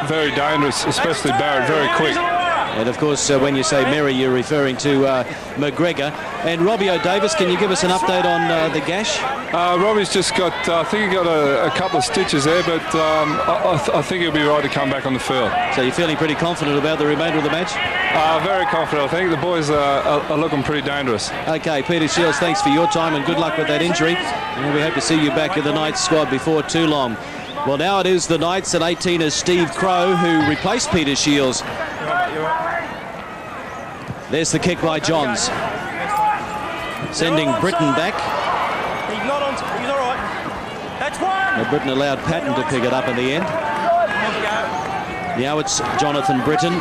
very dangerous, especially Barrett, very quick. And of course, when you say Mary, you're referring to McGregor. And Robbie O'Davis, can you give us an update on the gash? Robbie's just got, I think he got a couple of stitches there, but I think he'll be right to come back on the field. So you're feeling pretty confident about the remainder of the match? Very confident. I think the boys are looking pretty dangerous. Okay, Peter Shields, thanks for your time and good luck with that injury. And we hope to see you back in the Knights squad before too long. Well, now it is the Knights at 18 is Steve Crow, who replaced Peter Shields. There's the kick by Johns. Sending Britton back. He's not on. He's all right. That's one. But Britton allowed Patton to pick it up in the end. Now it's Jonathan Britton,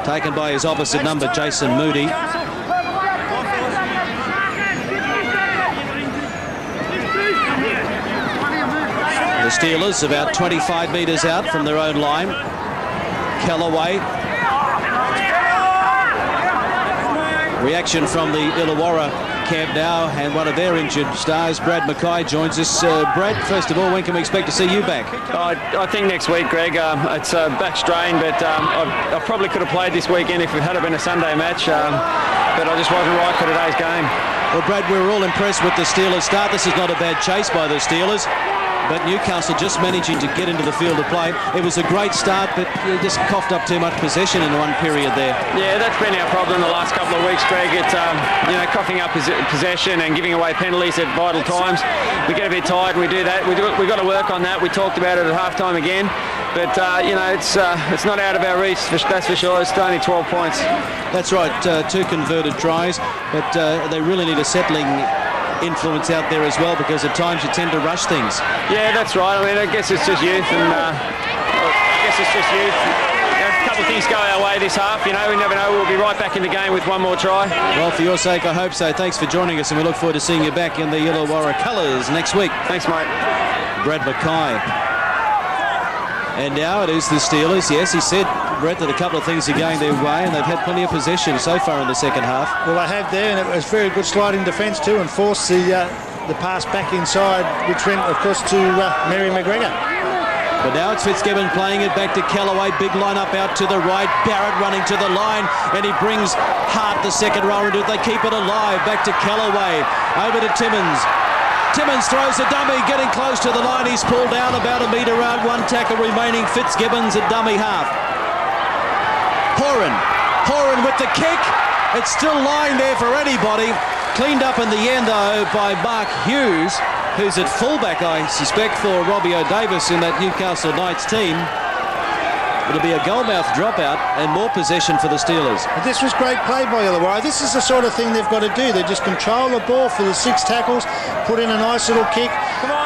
taken by his opposite number, Jason Moody. The Steelers about 25 metres out from their own line. Kellaway. Reaction from the Illawarra camp now, and one of their injured stars, Brad Mackay, joins us. Brad, first of all, when can we expect to see you back? I think next week, Greg. It's a back strain, but I probably could have played this weekend if it had been a Sunday match, but I just wasn't right for today's game. Well, Brad, we're all impressed with the Steelers' start. This is not a bad chase by the Steelers, but Newcastle just managing to get into the field of play. It was a great start, but you just coughed up too much possession in one period there. Yeah, that's been our problem the last couple of weeks, Greg. It's coughing up possession and giving away penalties at vital times. We get a bit tired. We do that. We've got to work on that. We talked about it at halftime again, but it's not out of our reach. That's for sure. It's only 12 points. That's right. 2 converted tries, but they really need a settling influence out there as well, because at times you tend to rush things. Yeah, that's right. I mean, I guess it's just youth, and a couple of things go our way this half. You know, we never know. We'll be right back in the game with one more try. Well, for your sake, I hope so. Thanks for joining us, and we look forward to seeing you back in the Illawarra colours next week. Thanks, mate. Brad Mackay. And now it is the Steelers. Yes, he said, Brett, that a couple of things are going their way, and they've had plenty of possession so far in the second half. Well, they have there, and it was very good sliding defence too, and forced the pass back inside, which went, of course, to Mary McGregor. But now it's Fitzgibbon playing it back to Callaway. Big line up out to the right. Barrett running to the line, and he brings Hart, the second rower, into it. They keep it alive. Back to Callaway. Over to Timmins. Timmins throws a dummy, getting close to the line. He's pulled down about a metre out. One tackle remaining. Fitzgibbon's a dummy half. Horan with the kick. It's still lying there for anybody. Cleaned up in the end, though, by Mark Hughes, who's at fullback, I suspect, for Robbie O'Davis in that Newcastle Knights team. It'll be a goalmouth dropout and more possession for the Steelers. But this was great play by Illawarra. This is the sort of thing they've got to do. They just control the ball for the 6 tackles, put in a nice little kick,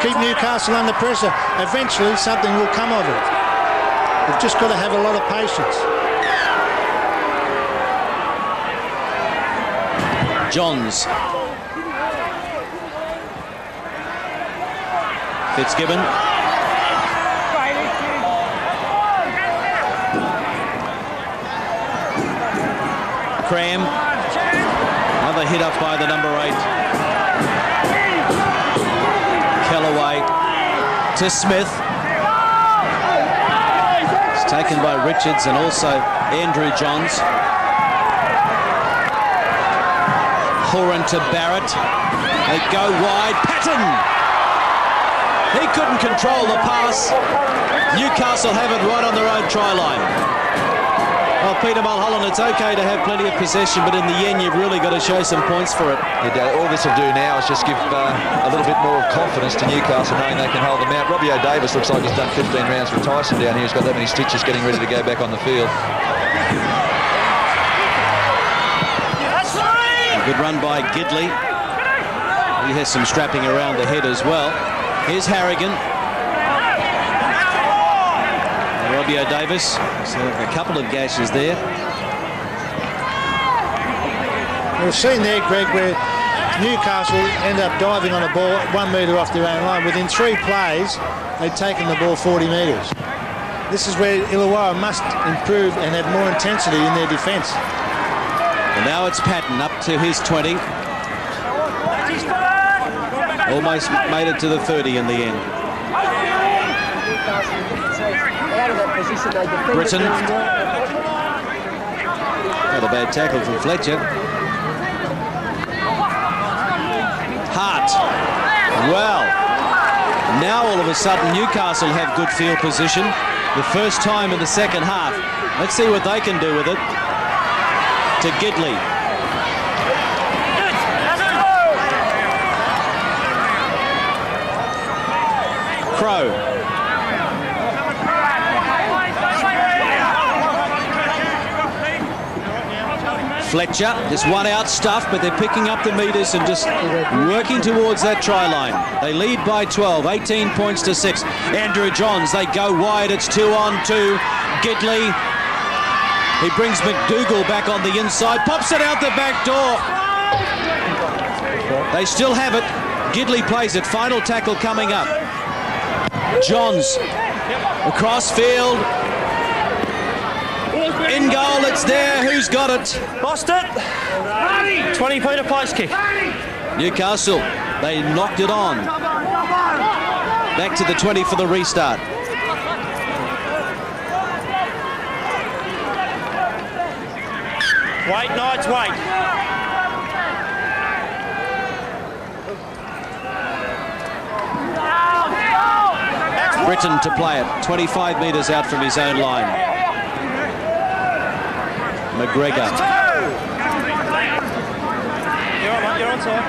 keep Newcastle under pressure. Eventually, something will come of it. They've just got to have a lot of patience. Johns. Fitzgibbon. Cram. Another hit up by the number 8. Callaway to Smith. It's taken by Richards and also Andrew Johns. Horan to Barrett. They go wide. Patton! He couldn't control the pass. Newcastle have it right on their own try line. Well, Peter Mulholland, it's okay to have plenty of possession, but in the end, you've really got to show some points for it. All this will do now is just give a little bit more confidence to Newcastle, knowing they can hold them out. Robbie O'Davis looks like he's done 15 rounds for Tyson down here. He's got that many stitches, getting ready to go back on the field. Good run by Gidley. He has some strapping around the head as well. Here's Harrigan. Robbie O'Davis. So a couple of gashes there. We've seen there, Greg, where Newcastle end up diving on a ball 1 metre off their own line. Within 3 plays, they've taken the ball 40 metres. This is where Illawarra must improve and have more intensity in their defence. And now it's Patton up to his 20. Almost made it to the 30 in the end. Britton. Not a bad tackle from Fletcher. Hart. Well, now all of a sudden Newcastle have good field position. The first time in the second half. Let's see what they can do with it. To Gidley. Crow. Fletcher, just one out stuff, but they're picking up the metres and just working towards that try line. They lead by 12, 18 points to 6. Andrew Johns, they go wide, it's 2 on 2. Gidley. He brings McDougall back on the inside, pops it out the back door. They still have it. Gidley plays it. Final tackle coming up. Johns across field. In goal, it's there. Who's got it? Lost it. 20-metre place kick. Newcastle, they knocked it on. Back to the 20 for the restart. Wait, Knights, wait. Britton to play it, 25 metres out from his own line. McGregor. You're onside.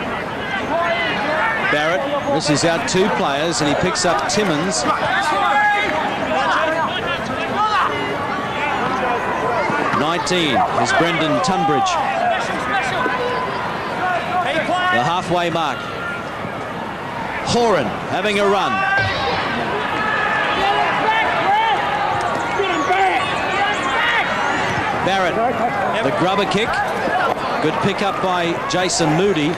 Barrett misses out 2 players and he picks up Timmins. 19 is Brendan Tunbridge. The halfway mark. Horan having a run. Barrett, the grubber kick. Good pick up by Jason Moody.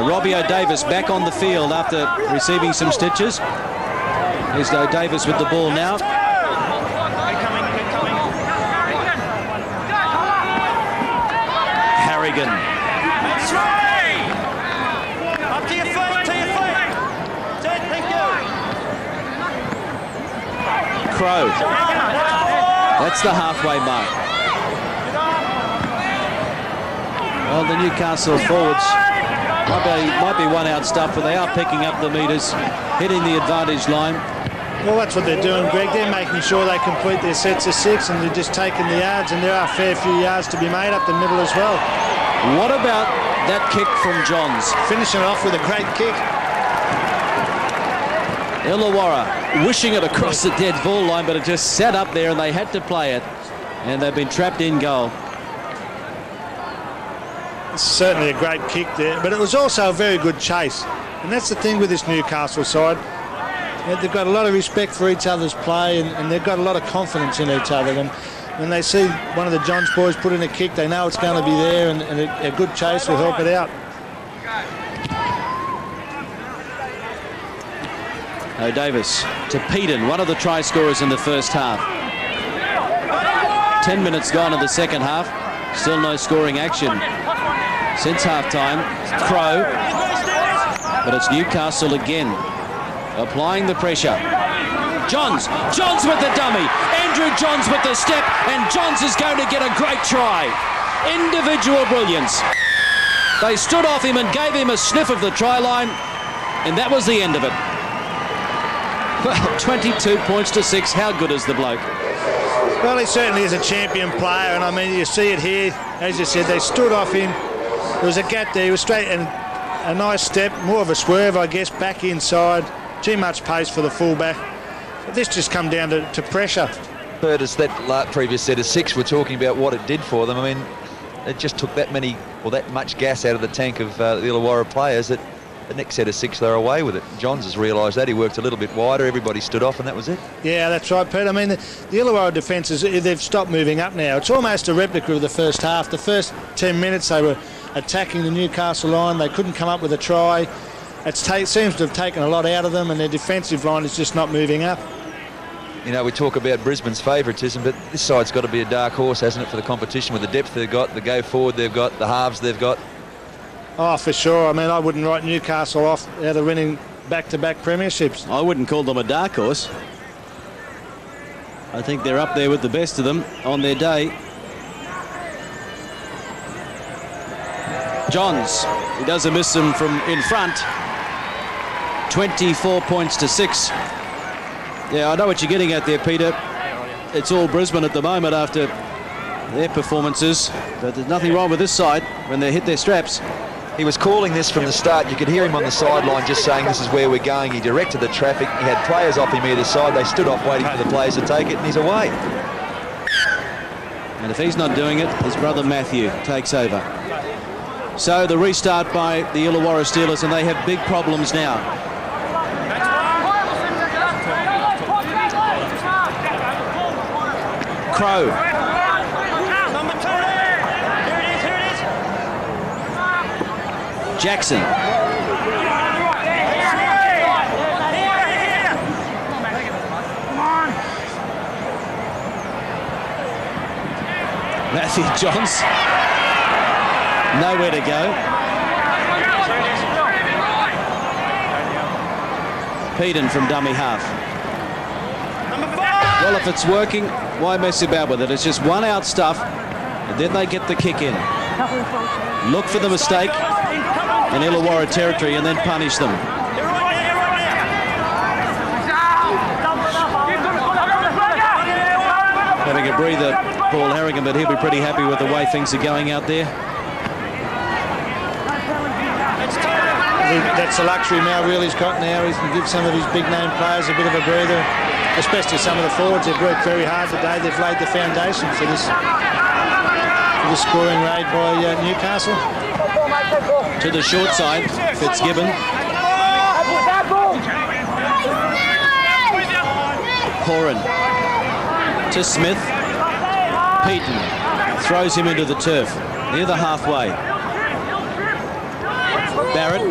Robbie O'Davis back on the field after receiving some stitches. Here's O'Davis with the ball now. Harrigan. Up to your feet, to your feet. Thank you. Crow. That's the halfway mark. Well, the Newcastle forwards might be one out stuff, but they are picking up the metres, hitting the advantage line. Well, that's what they're doing, Greg. They're making sure they complete their sets of 6, and they're just taking the yards, and there are a fair few yards to be made up the middle as well. What about that kick from Johns? Finishing it off with a great kick. Illawarra wishing it across the dead ball line, but it just sat up there and they had to play it, and they've been trapped in goal. It's certainly a great kick there, but it was also a very good chase, and that's the thing with this Newcastle side. They've got a lot of respect for each other's play, and they've got a lot of confidence in each other. And when they see one of the Johns boys put in a kick, they know it's going to be there, and a good chase will help it out. O'Davis to Peden, one of the try scorers in the first half. 10 minutes gone in the second half. Still no scoring action since half-time. Crow. But it's Newcastle again, applying the pressure. Johns with the dummy. Andrew Johns with the step, and Johns is going to get a great try. Individual brilliance. They stood off him and gave him a sniff of the try line, and that was the end of it. Well, 22 points to 6. How good is the bloke? Well, he certainly is a champion player, and I mean, you see it here. As you said, they stood off him. There was a gap there. He was straight, and a nice step, more of a swerve, I guess, back inside. Too much pace for the fullback. But this just come down to pressure. Curtis, that previous set of 6, we're talking about what it did for them. I mean, it just took that much gas out of the tank of the Illawarra players that the next set of 6 they're away with it. Johns has realised that. He worked a little bit wider, everybody stood off, and that was it. Yeah, that's right, Pete. I mean, the Illawarra defences, they've stopped moving up now. It's almost a replica of the first half. The first 10 minutes they were attacking the Newcastle line. They couldn't come up with a try. It seems to have taken a lot out of them, and their defensive line is just not moving up. You know, we talk about Brisbane's favouritism, but this side's got to be a dark horse, hasn't it, for the competition with the depth they've got, the go forward they've got, the halves they've got. Oh, for sure. I mean, I wouldn't write Newcastle off out of winning back-to-back premierships. I wouldn't call them a dark horse. I think they're up there with the best of them on their day. Johns, he doesn't miss them from in front. 24 points to 6. Yeah, I know what you're getting at there, Peter. It's all Brisbane at the moment after their performances, but there's nothing wrong with this side when they hit their straps. He was calling this from the start. You could hear him on the sideline just saying this is where we're going. He directed the traffic. He had players off him either side. They stood off waiting for the players to take it, and he's away. And if he's not doing it, his brother Matthew takes over. So the restart by the Illawarra Steelers, and they have big problems now. Crow. Jackson. Matthew Johns. Nowhere to go. Peden from dummy half. Well, if it's working, why mess about with it? It's just one out stuff, and then they get the kick in. Look for the mistake in Illawarra territory and then punish them. Having a breather, Paul Harrigan, but he'll be pretty happy with the way things are going out there. That's the luxury Mal Really's got now. He can give some of his big-name players a bit of a breather, especially some of the forwards. They've worked very hard today. They've laid the foundation for this. the scoring raid by Newcastle. To the short side, Fitzgibbon. Horan to Smith. Peaton throws him into the turf near the halfway. Barrett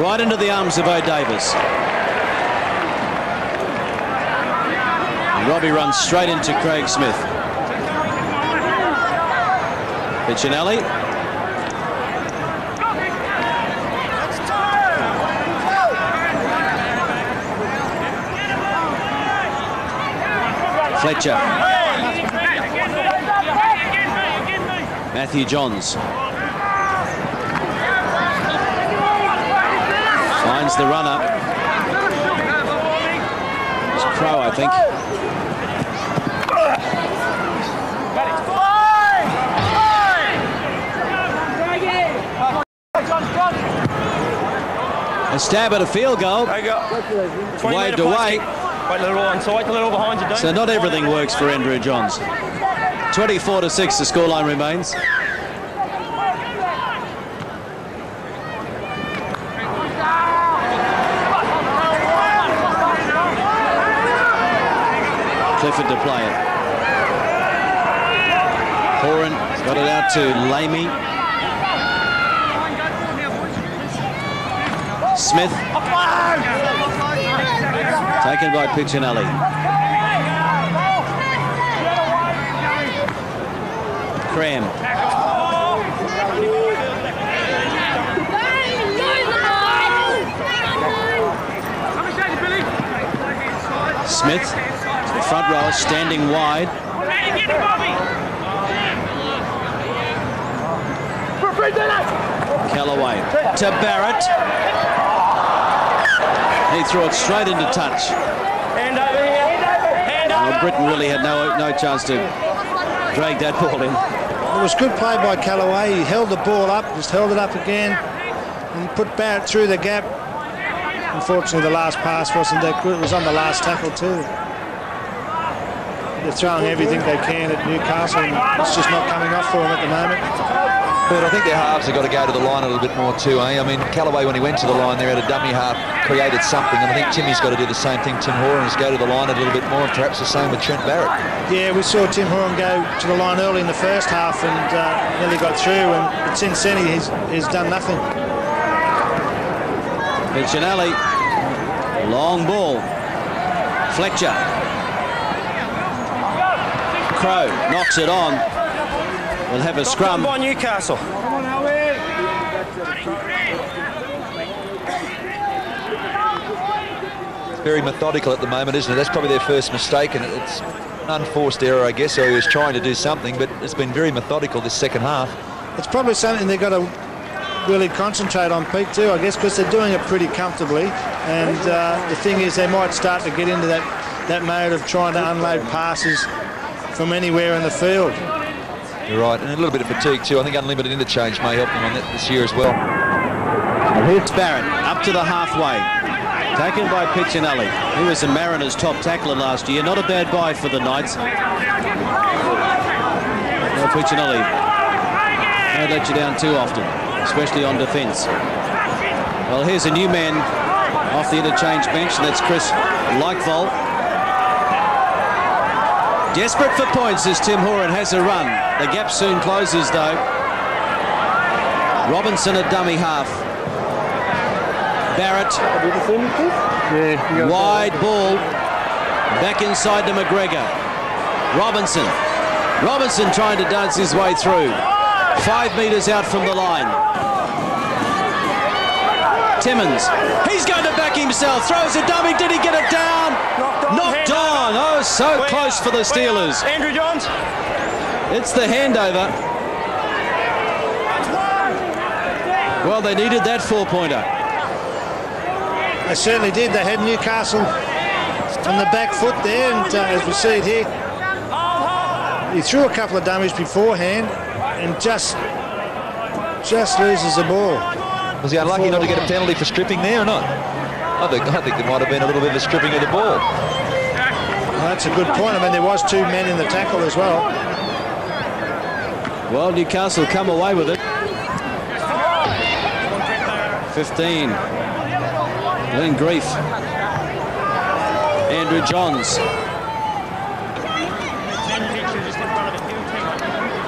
right into the arms of O'Davis. Robbie runs straight into Craig Smith. Piccinelli. Fletcher. Matthew Johns. Finds the runner. It's Crow, I think. A stab at a field goal. Waved away. Wait a little on side, a little behind you, don't. So not everything works for Andrew Johns. 24-6 the scoreline remains. Clifford to play it. Horan got it out to Lamey. Smith. Taken by Piccinelli. Cram. Smith, the front row, standing wide. Callaway to Barrett. He threw it straight into touch. Well, Britain really had no chance to drag that ball in. It was good play by Callaway. He held the ball up, just held it up again, and put Barrett through the gap. Unfortunately, the last pass wasn't that good. It was on the last tackle too. They're throwing everything they can at Newcastle, and it's just not coming off for them at the moment. But I think their halves have got to go to the line a little bit more too, eh? I mean, Callaway, when he went to the line there at a dummy half, created something, and I think Timmy's got to do the same thing. Tim Horan has go to the line a little bit more, and perhaps the same with Trent Barrett. Yeah, we saw Tim Horan go to the line early in the first half and nearly got through, and since then he's done nothing. Piccinelli, long ball. Fletcher. Crow knocks it on. We'll have a scrum by Newcastle. It's very methodical at the moment, isn't it? That's probably their first mistake, and it's an unforced error, I guess. So he was trying to do something, but it's been very methodical this second half. It's probably something they've got to really concentrate on, Pete, too, I guess, because they're doing it pretty comfortably. And the thing is, they might start to get into that mode of trying to unload passes from anywhere in the field. You're right, and a little bit of fatigue too. I think unlimited interchange may help them on that this year as well. Here's Barrett up to the halfway, taken by Piccinelli. He was the Mariners' top tackler last year. Not a bad buy for the Knights. Well, Piccinelli don't let you down too often, especially on defence. Well, here's a new man off the interchange bench, and that's Chris Leichvold. Desperate for points as Tim Horan has a run. The gap soon closes though. Robinson at dummy half. Barrett. Wide ball. Back inside to McGregor. Robinson. Robinson trying to dance his way through. 5 metres out from the line. Timmins. He's going to back himself. Throws a dummy. Did he get it down? Knocked on. Oh, so close for the Steelers. Andrew Johns. It's the handover. Well, they needed that 4-pointer. They certainly did. They had Newcastle on the back foot there, and as we see it here, he threw a couple of dummies beforehand and just loses the ball. Was he unlucky not to get a penalty for stripping there or not? I think there might have been a little bit of a stripping of the ball. Well, that's a good point. I mean, there was 2 men in the tackle as well. Well, Newcastle come away with it. 15. Glenn Grief. Andrew Johns.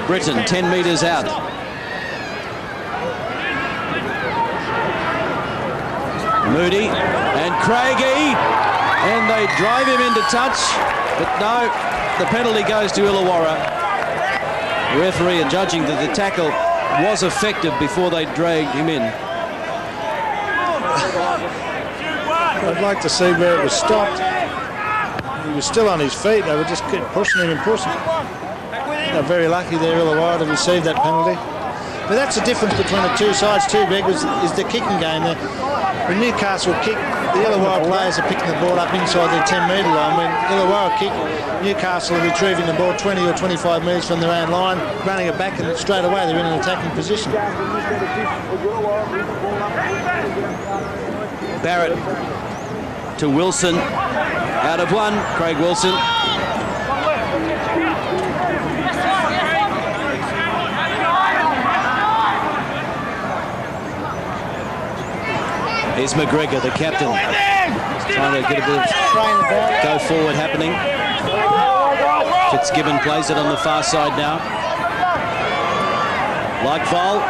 Britain 10 metres out. Moody and Craigie, and they drive him into touch, but no, the penalty goes to Illawarra. The referee are judging that the tackle was effective before they dragged him in. I'd like to see where it was stopped. He was still on his feet. They were just kept pushing him and pushing. They're very lucky there, Illawarra, to receive that penalty. But that's the difference between the two sides too, Greg, is the kicking game. When Newcastle kick, the Illawarra players are picking the ball up inside their 10-metre line. When Illawarra kick, Newcastle are retrieving the ball 20 or 25 metres from their own line, running it back, and straight away they're in an attacking position. Barrett to Wilson, out of one, Craig Wilson. Here's McGregor, the captain, trying to get a bit of go forward happening. Fitzgibbon plays it on the far side now. Leichval,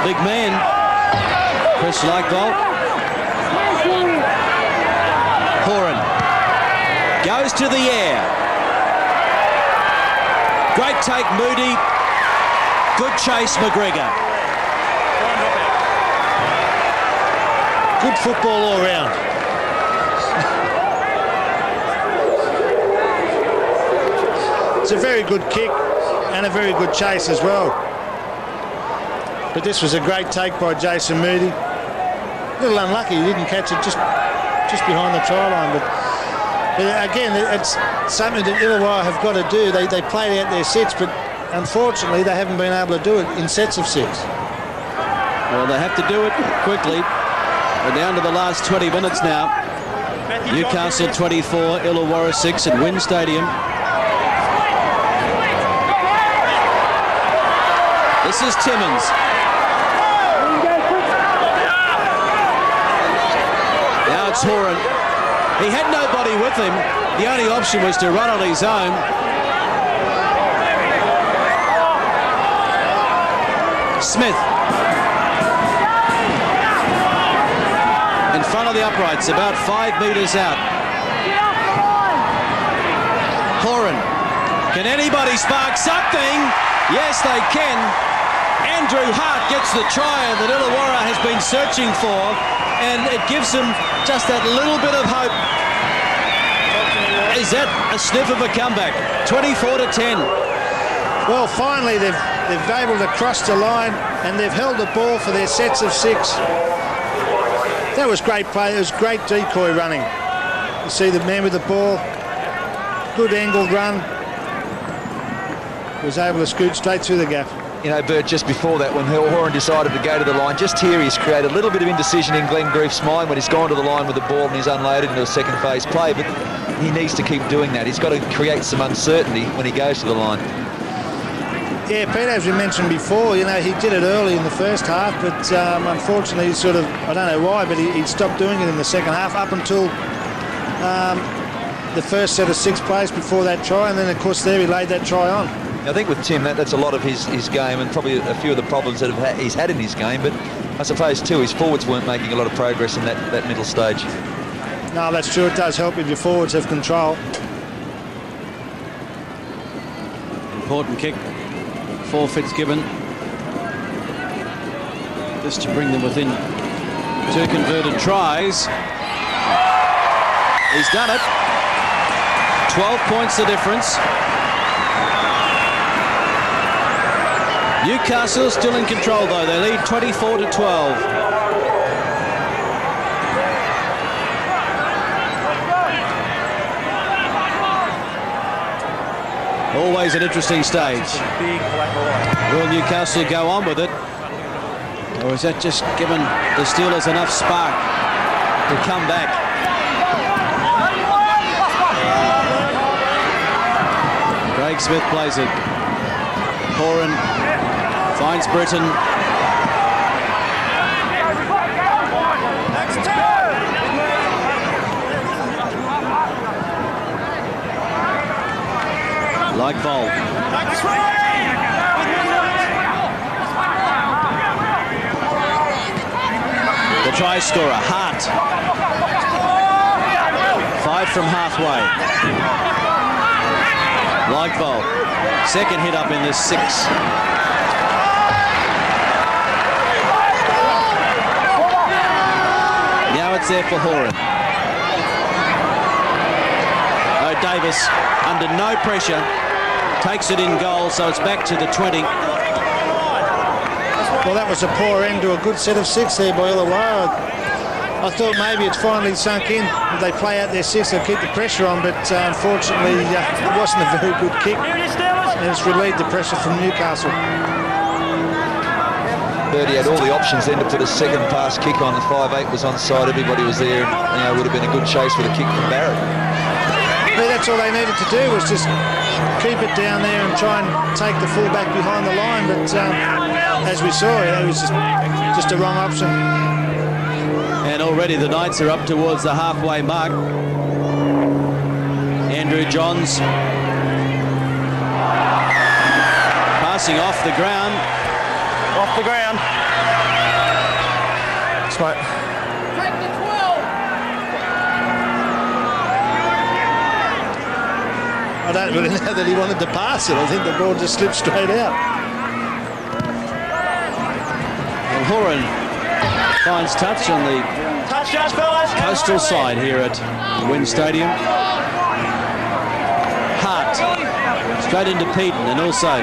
big man, Chris Leichval. Horan goes to the air. Great take, Moody. Good chase, McGregor. Good football all round. It's a very good kick and a very good chase as well. But this was a great take by Jason Moody. A little unlucky, he didn't catch it just behind the try line. But again, it's something that Illawarra have got to do. They played out their sets, but unfortunately they haven't been able to do it in sets of 6. Well, they have to do it quickly. We're down to the last 20 minutes now. Newcastle 24, Illawarra 6 at Wynn Stadium. This is Timmins. Now it's Horan. He had nobody with him. The only option was to run on his own. Smith. In front of the uprights, about 5 metres out. Horan. Can anybody spark something? Yes, they can. Andrew Hart gets the try that Illawarra has been searching for, and it gives them just that little bit of hope. Is that a sniff of a comeback? 24-10. Well, finally they've been able to cross the line, and they've held the ball for their sets of 6. That was great play. It was great decoy running. You see the man with the ball, good angled run, was able to scoot straight through the gap. You know, Bert, just before that, when Horan decided to go to the line, just here he's created a little bit of indecision in Glenn Grief's mind when he's gone to the line with the ball and he's unloaded into a second phase play, but he needs to keep doing that. He's got to create some uncertainty when he goes to the line. Yeah, Peter, as we mentioned before, you know, he did it early in the first half, but unfortunately, sort of, I don't know why, but he stopped doing it in the second half up until the first set of 6 plays before that try, and then, of course, there he laid that try on. I think with Tim, that's a lot of his game and probably a few of the problems that he's had in his game, but I suppose, too, his forwards weren't making a lot of progress in that middle stage. No, that's true. It does help if your forwards have control. Important kick for Fitzgibbon. Just to bring them within 2 converted tries. He's done it. 12 points the difference. Newcastle still in control though. They lead 24-12. Always an interesting stage. Will Newcastle go on with it? Or is that just given the Steelers enough spark to come back? Craig Smith plays it. Horan finds Britton. Like Vol. The try scorer, Hart. 5 from halfway. Like Vol. Second hit up in this 6. Now it's there for Horan. Oh, Davis, under no pressure, takes it in goal, so it's back to the 20. Well, that was a poor end to a good set of 6 there by Illawarra. I thought maybe it's finally sunk in. If they play out their 6, they'll keep the pressure on, but unfortunately it wasn't a very good kick. And it's relieved the pressure from Newcastle. Birdie had all the options then to put a second pass kick on. The 5'8" was on side. Everybody was there. And, would have been a good chase with a kick from Barrett. Yeah, that's all they needed to do, was just keep it down there and try and take the full back behind the line. But as we saw, it was just a wrong option. And already the Knights are up towards the halfway mark. Andrew Johns passing off the ground. Off the ground. Smoke. Take the 12. I don't really know that he wanted to pass it. I think the ball just slipped straight out. And Horan finds touch on the coastal side here at Wynn Stadium. Hart straight into Peden and also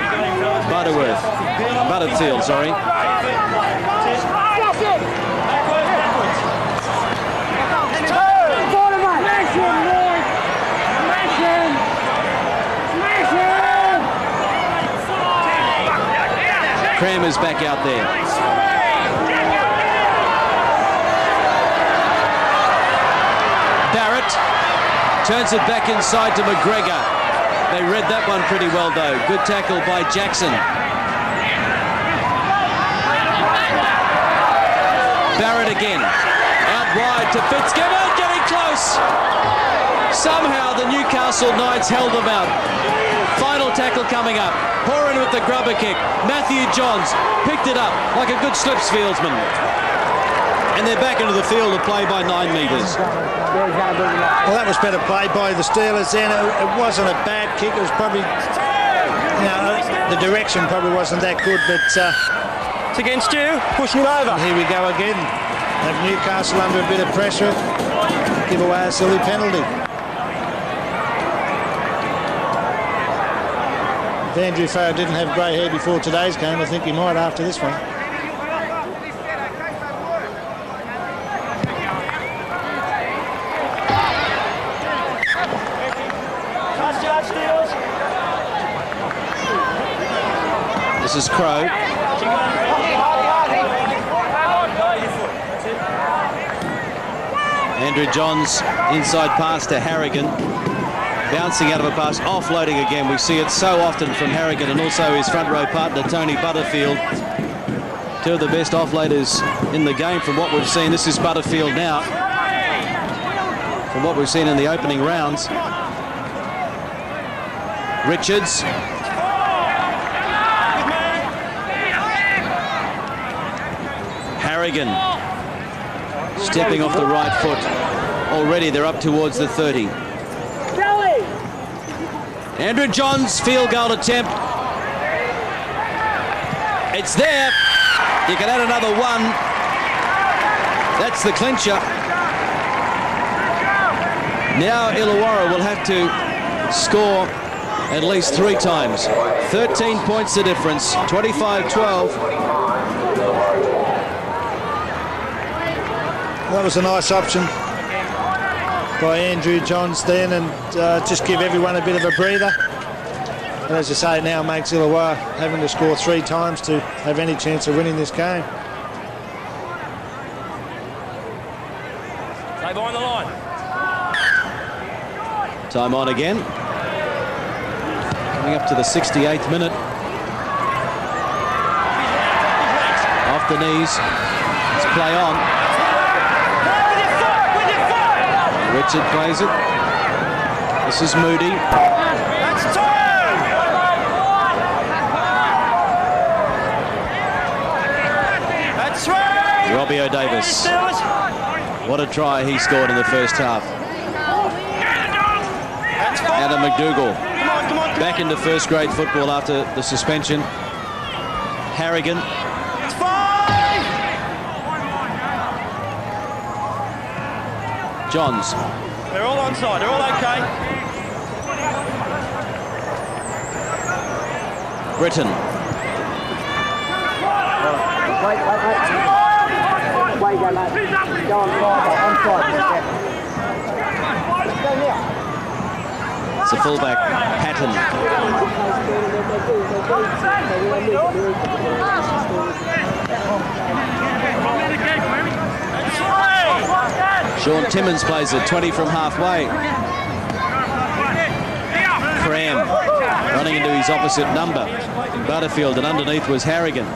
Butterfield, sorry. Crammer's back out there. Barrett turns it back inside to McGregor. They read that one pretty well though. Good tackle by Jackson. Barrett again. Out wide to Fitzgibbon, getting close. Somehow the Newcastle Knights held them out. Final tackle coming up. Horan with the grubber kick. Matthew Johns picked it up like a good slips fieldsman. And they're back into the field to play by 9 metres. Well, that was better play by the Steelers then. It wasn't a bad kick. It was probably, the direction probably wasn't that good, but It's against you, pushing it over. here we go again. Have Newcastle under a bit of pressure. Give away a silly penalty. If Andrew Farrar didn't have grey hair before today's game, I think he might after this one. This is Crow. Andrew Johns inside pass to Harrigan. Bouncing out of a pass, offloading again. We see it so often from Harrigan and also his front row partner, Tony Butterfield. Two of the best offloaders in the game from what we've seen. This is Butterfield now. From what we've seen in the opening rounds. Richards. Harrigan. Stepping off the right foot. Already they're up towards the 30. Andrew Johns' field goal attempt. It's there. You can add another one. That's the clincher. Now Illawarra will have to score at least 3 times. 13 points the difference. 25-12. That was a nice option by Andrew Johns then, and just give everyone a bit of a breather. And as I say, it now makes Illawarra having to score 3 times to have any chance of winning this game. Stay behind the line. Time on again. Coming up to the 68th minute. off the knees. Let's play on. Richard plays it. This is Moody. That's turn! That's right! Robbie O'Davis. What a try he scored in the first half. Adam McDougall back into first grade football after the suspension. Harrigan. Johns. They're all onside. They're all okay. Britton. It's a fullback, Patton. Sean Timmins plays it, 20 from halfway. Cram running into his opposite number, Butterfield, and underneath was Harrigan.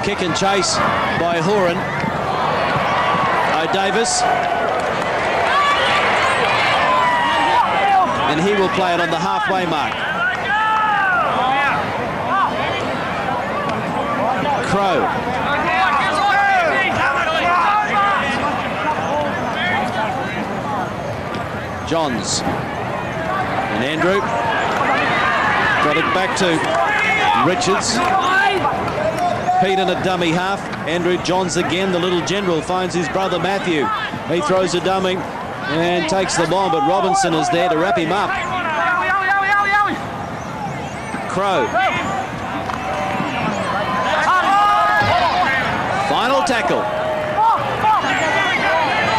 Kick and chase by Horan. O'Davis. And he will play it on the halfway mark. Crow. Johns. And Andrew. Got it back to Richards. Peden a dummy half. Andrew Johns again. The little general finds his brother Matthew. He throws a dummy and takes the bomb, but Robinson is there to wrap him up. Crow. Final tackle.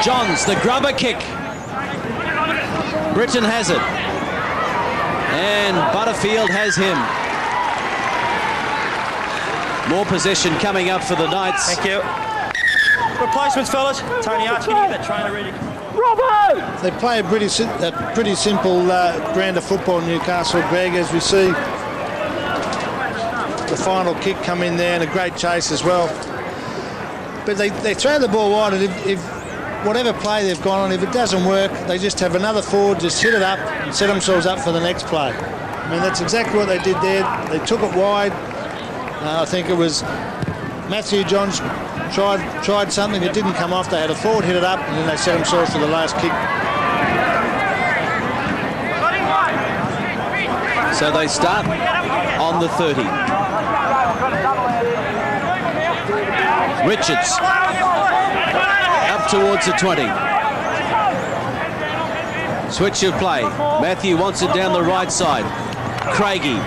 Johns, the grubber kick. Britton has it. And Butterfield has him. More possession coming up for the Knights. Thank you. Replacements, fellas. Tony Arch, can you get that trainer ready? They play a pretty simple brand of football, Newcastle, Greg, as we see the final kick come in there and a great chase as well. But they throw the ball wide, and if whatever play they've gone on, if it doesn't work, they just have another forward, just hit it up and set themselves up for the next play. I mean, that's exactly what they did there. They took it wide. I think it was Matthew Johns tried something that didn't come off. They had a forward hit it up, and then they set themselves for the last kick. So they start on the 30. Richards up towards the 20. Switch of play. Matthew wants it down the right side. Craigie.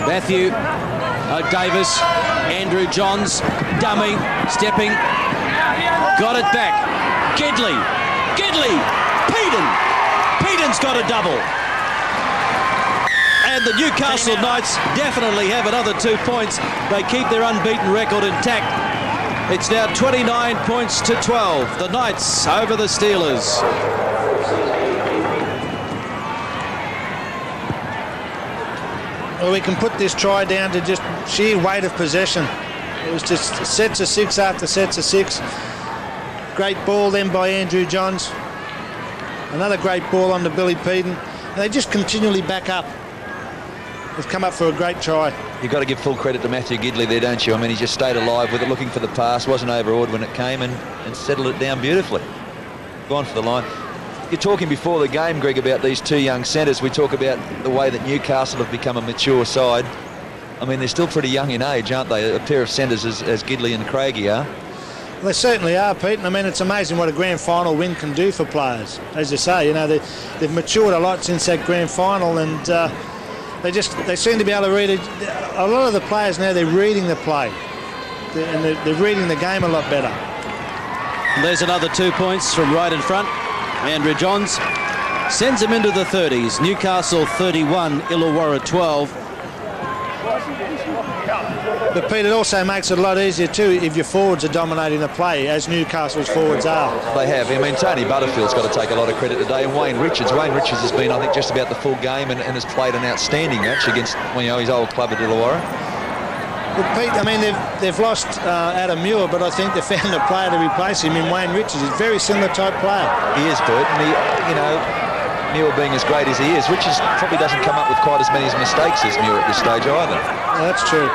Matthew, Davis, Andrew Johns, dummy, stepping, got it back. Gidley, Peden's got a double. And the Newcastle Knights definitely have another 2 points. They keep their unbeaten record intact. It's now 29 points to 12. The Knights over the Steelers. Well, we can put this try down to just sheer weight of possession. It was just sets of six after sets of six. Great ball then by Andrew Johns. Another great ball on to Billy Peden. And they just continually back up. They've come up for a great try. You've got to give full credit to Matthew Gidley there, don't you? I mean, he just stayed alive with it, looking for the pass, wasn't overawed when it came, and settled it down beautifully. Gone for the line. You're talking before the game, Greg, about these two young centres. We talk about the way that Newcastle have become a mature side. I mean, they're still pretty young in age, aren't they? A pair of centres as Gidley and Craigie are. Well, they certainly are, Pete. And I mean, it's amazing what a grand final win can do for players. As you say, you know, they've matured a lot since that grand final, and they seem to be able to read it. A lot of the players now, they're reading the play, and they're reading the game a lot better. And there's another 2 points from right in front. Andrew Johns sends him into the 30s. Newcastle 31, Illawarra 12. But Pete, it also makes it a lot easier too if your forwards are dominating the play, as Newcastle's forwards are. They have. I mean, Tony Butterfield's got to take a lot of credit today, and Wayne Richards. Wayne Richards has been, I think, just about the full game and has played an outstanding match against his old club at Illawarra. Well, Pete, I mean, they've lost Adam Muir, but I think they found a player to replace him in Wayne Richards. He's a very similar type player. He is, Bert, and Muir being as great as he is, Richards probably doesn't come up with quite as many mistakes as Muir at this stage either. Yeah, that's true.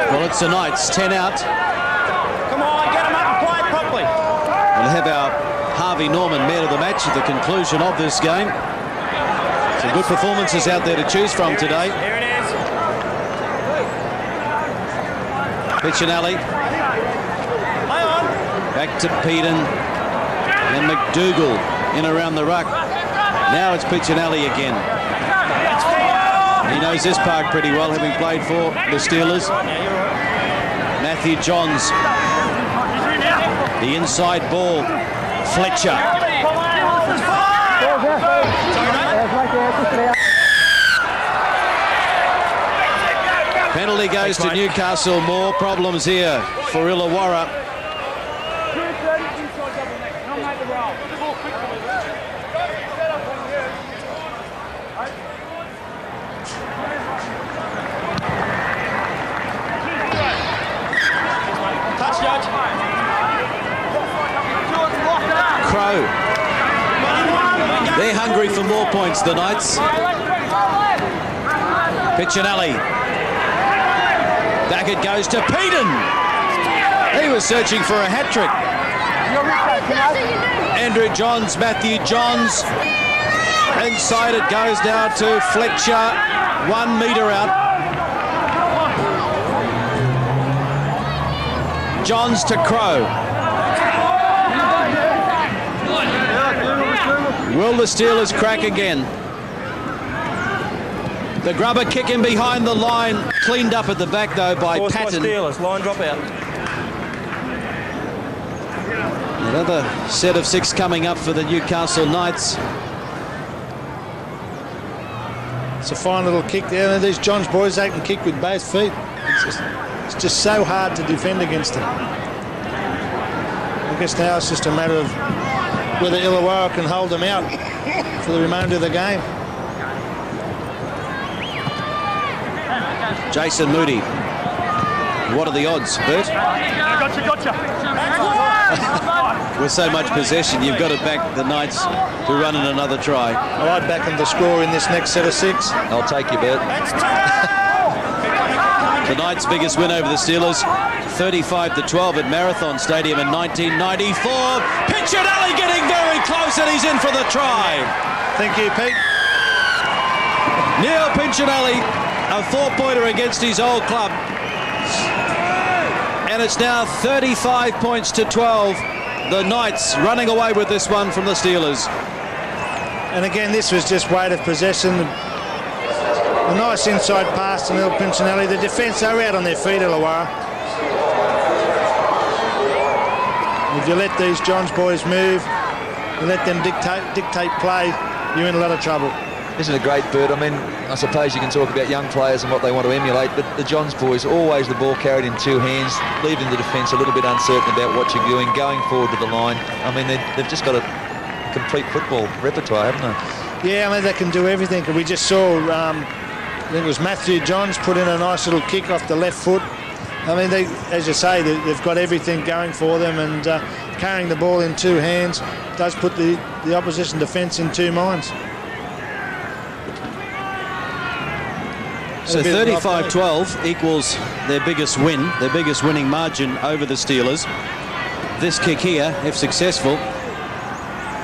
Well, it's the Knights, 10 out. Come on, get them up and play it properly. We'll have our Harvey Norman man of the match at the conclusion of this game. Some good performances out there to choose from today. Here it is. Piccinelli. Play on. Back to Peden. And McDougall in around the ruck. Now it's Piccinelli again. He knows this park pretty well, having played for the Steelers. Matthew Johns. The inside ball. Fletcher. Penalty goes to Newcastle. More problems here for Illawarra. Crow. They're hungry for more points, the Knights. Piccinelli. Back it goes to Peden. He was searching for a hat-trick. Andrew Johns, Matthew Johns. Inside it goes now to Fletcher. 1 metre out. Johns to Crow. Will the Steelers crack again? The grubber kicking behind the line, cleaned up at the back though by Patton. Steelers, line drop out. Another set of 6 coming up for the Newcastle Knights. It's a fine little kick there. These Johns boys, they can kick with both feet. It's just so hard to defend against them. I guess now it's just a matter of whether Illawarra can hold them out for the remainder of the game. Jason Moody. What are the odds, Bert? Gotcha. With so much possession, you've got to back the Knights to run in another try. I'd back them to score in this next set of 6. I'll take you, Bert. The Knights' biggest win over the Steelers, 35-12 at Marathon Stadium in 1994. Piccinelli getting very close, and he's in for the try. Thank you, Pete. Neil Piccinelli, a 4-pointer against his old club. And it's now 35 points to 12. The Knights running away with this one from the Steelers. And again, this was just weight of possession. A nice inside pass to Neil Piccinelli. The defence are out on their feet, Illawarra. If you let these Johns boys move, you let them dictate play, you're in a lot of trouble. Isn't it great, Bert? I mean, I suppose you can talk about young players and what they want to emulate, but the Johns boys, always the ball carried in 2 hands, leaving the defence a little bit uncertain about what you're doing, going forward to the line. I mean, they've just got a complete football repertoire, haven't they? Yeah, I mean, they can do everything. We just saw, I think it was Matthew Johns put in a nice little kick off the left foot. I mean, as you say, they've got everything going for them, and carrying the ball in 2 hands does put the opposition defence in 2 minds. So 35-12 equals their biggest win, their biggest winning margin over the Steelers. This kick here, if successful,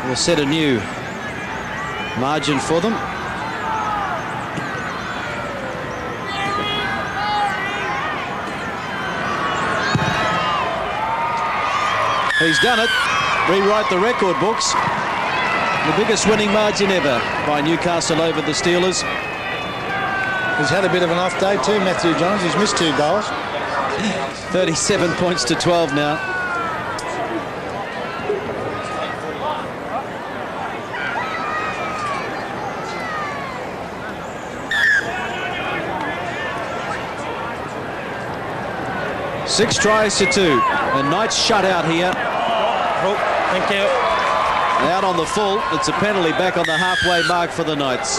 will set a new margin for them. He's done it. Rewrite the record books. The biggest winning margin ever by Newcastle over the Steelers. He's had a bit of an off day too, Matthew Johns. He's missed 2 goals. 37 points to 12 now. 6 tries to 2. And Knights shut out here. Oh, thank you. Out on the full. It's a penalty back on the halfway mark for the Knights.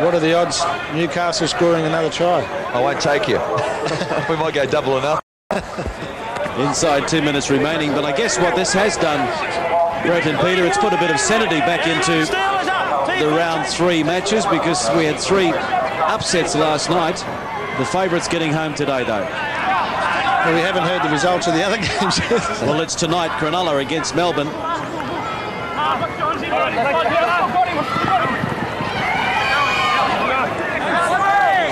What are the odds Newcastle scoring another try? I won't take you. We might go double enough. Inside 2 minutes remaining, but I guess what this has done, Brett and Peter, it's put a bit of sanity back into the round 3 matches, because we had 3 upsets last night. The favourites getting home today, though. Well, we haven't heard the results of the other games. Well, it's tonight, Cronulla against Melbourne.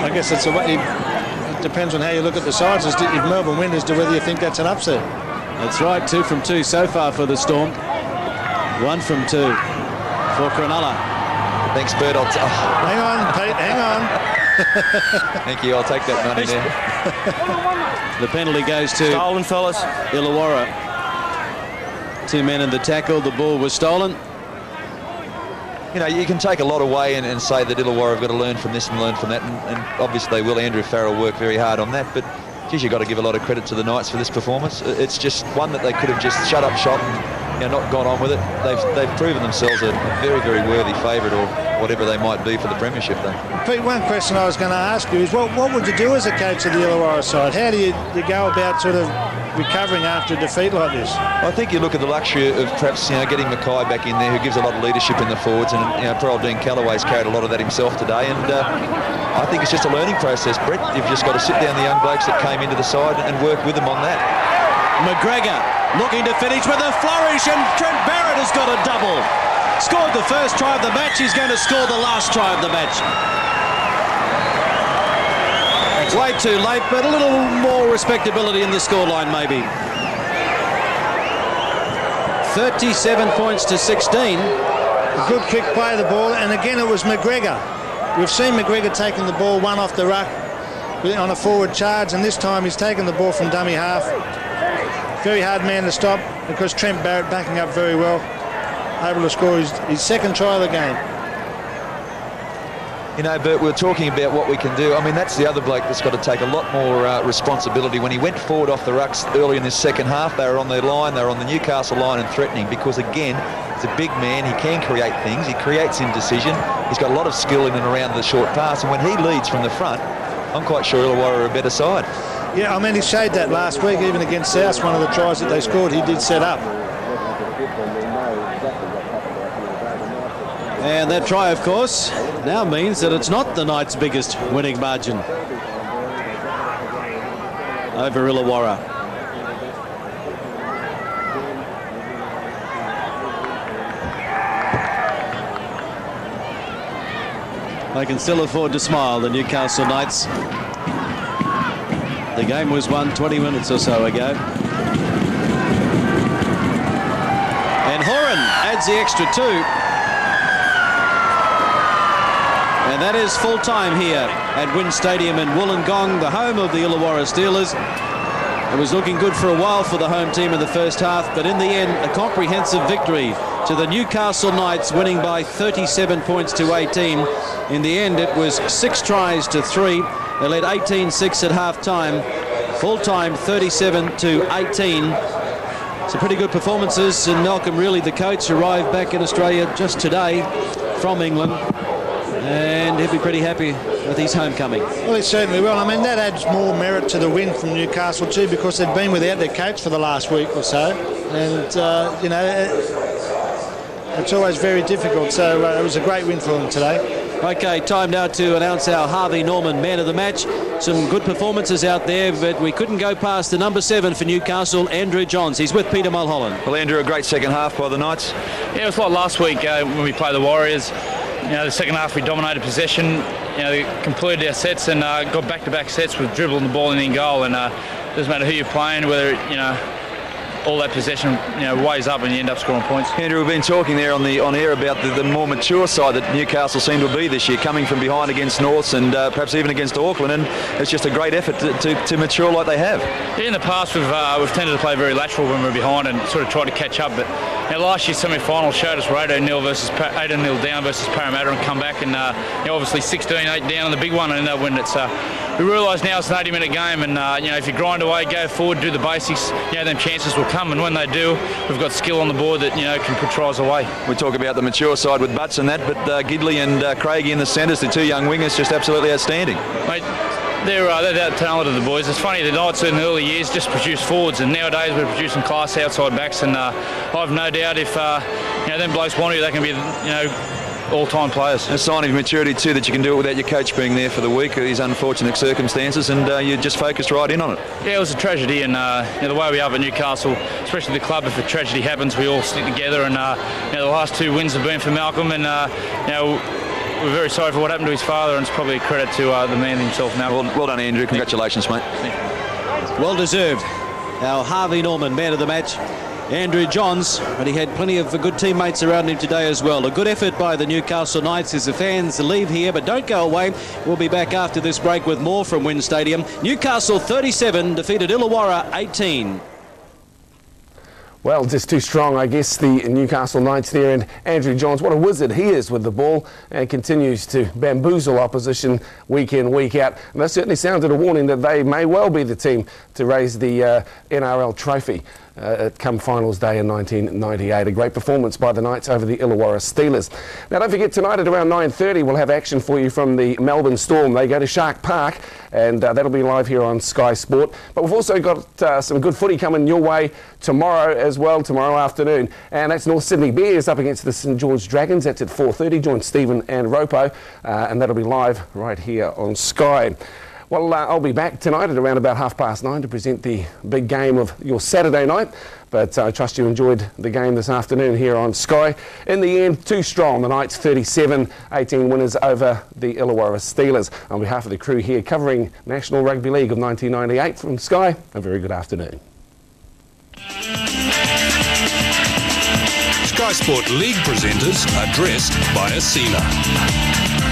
I guess it's it depends on how you look at the sides. If Melbourne win, as to whether you think that's an upset. That's right, 2 from 2 so far for the Storm. 1 from 2 for Cronulla. Thanks, Bert. Hang on, Pete, hang on. Thank you, I'll take that money now. The penalty goes to Stolen, fellas. Illawarra. 2 men in the tackle, the ball was stolen. You know, you can take a lot away and say that Illawarra have got to learn from this and learn from that, and obviously they will. Andrew Farrell worked very hard on that, but geez, you've got to give a lot of credit to the Knights for this performance. It's just one that they could have just shut up shop and not gone on with it. They've proven themselves a very, very worthy favourite, or whatever they might be for the premiership, though. Pete, one question I was going to ask you is, what would you do as a coach of the Illawarra side? How do you go about sort of recovering after a defeat like this? I think you look at the luxury of perhaps getting Mackay back in there, who gives a lot of leadership in the forwards, and poor old Dean Callaway's carried a lot of that himself today, and I think it's just a learning process, Brett. You've just got to sit down the young blokes that came into the side and work with them on that. McGregor looking to finish with a flourish, and Trent Barrett has got a double. Scored the first try of the match, he's going to score the last try of the match. Way too late, but a little more respectability in the scoreline maybe. 37 points to 16. A good quick play of the ball, and again it was McGregor. We've seen McGregor taking the ball one off the ruck on a forward charge, and this time he's taken the ball from dummy half. Very hard man to stop, because Trent Barrett backing up very well, able to score his second try of the game. You know, Bert, we were talking about what we can do. I mean, that's the other bloke that's got to take a lot more responsibility. When he went forward off the rucks early in this second half, they were on their line, they were on the Newcastle line and threatening, because, again, he's a big man, he can create things, he creates indecision, he's got a lot of skill in and around the short pass, and when he leads from the front, I'm quite sure Illawarra are a better side. Yeah, I mean, he showed that last week, even against South. One of the tries that they scored, he did set up. And that try, of course, now means that it's not the Knights' biggest winning margin over Illawarra. They can still afford to smile, the Newcastle Knights. The game was won 20 minutes or so ago. And Horan adds the extra 2. And that is full time here at Wynn Stadium in Wollongong, the home of the Illawarra Steelers. It was looking good for a while for the home team in the first half, but in the end, a comprehensive victory to the Newcastle Knights, winning by 37 points to 18. In the end, it was 6 tries to 3. They led 18-6 at half-time. Full-time, 37 to 18. Some pretty good performances, and Malcolm Reilly, the coach, arrived back in Australia just today from England, and he'll be pretty happy with his homecoming. Well, he certainly will. I mean, that adds more merit to the win from Newcastle too, because they've been without their coach for the last week or so, and you know, it's always very difficult. So it was a great win for them today. Okay, time now to announce our Harvey Norman Man of the Match. Some good performances out there, but we couldn't go past the number 7 for Newcastle, Andrew Johns. He's with Peter Mulholland. Well, Andrew, a great second half by the Knights. Yeah, it was like last week when we played the Warriors. You know, the second half we dominated possession. You know, they completed our sets and got back-to-back sets with dribbling the ball in goal. And it doesn't matter who you're playing, whether you know all that possession, weighs up and you end up scoring points. Andrew, we've been talking there on air about the more mature side that Newcastle seem to be this year, coming from behind against Norths and perhaps even against Auckland, and it's just a great effort to mature like they have. Yeah, in the past we've tended to play very lateral when we're behind and sort of try to catch up, but last year's semi-final showed us we're 8-0 down versus Parramatta and come back and obviously 16-8 down on the big one and end up winning it. So we realise now it's an 80-minute game and if you grind away, go forward, do the basics, them chances will come, and when they do, we've got skill on the board that can put tries away. We talk about the mature side with Butts and that, but Gidley and Craigie in the centres, the two young wingers, just absolutely outstanding. Mate, they're that talented, the boys. It's funny, the Knights in the early years just produced forwards, and nowadays we're producing class outside backs, and I've no doubt if them blokes want to, they can be all-time players. A sign of maturity too, that you can do it without your coach being there for the week, these unfortunate circumstances, and you just focused right in on it. Yeah, it was a tragedy, and the way we are at Newcastle, especially the club, if a tragedy happens, we all stick together, and the last two wins have been for Malcolm, and we're very sorry for what happened to his father, and it's probably a credit to the man himself, Malcolm. Well done, Andrew. Congratulations, mate. Well deserved. Our Harvey Norman man of the match, Andrew Johns, but he had plenty of good teammates around him today as well. A good effort by the Newcastle Knights as the fans leave here, but don't go away. We'll be back after this break with more from Wynn Stadium. Newcastle 37 defeated Illawarra 18. Well, just too strong, I guess, the Newcastle Knights there, and Andrew Johns, what a wizard he is with the ball, and continues to bamboozle opposition week in, week out. And that certainly sounded a warning that they may well be the team to raise the NRL trophy come finals day in 1998. A great performance by the Knights over the Illawarra Steelers. Now, don't forget, tonight at around 9:30 we'll have action for you from the Melbourne Storm. They go to Shark Park, and that'll be live here on Sky Sport. But we've also got some good footy coming your way tomorrow as well, tomorrow afternoon. And that's North Sydney Bears up against the St George Dragons. That's at 4:30. Join Stephen and Ropo, and that'll be live right here on Sky. Well, I'll be back tonight at around about 9:30 to present the big game of your Saturday night. But I trust you enjoyed the game this afternoon here on Sky. In the end, too strong. The Knights 37-18 winners over the Illawarra Steelers. On behalf of the crew here covering National Rugby League of 1998 from Sky, a very good afternoon. Sky Sport League presenters are dressed by Asina.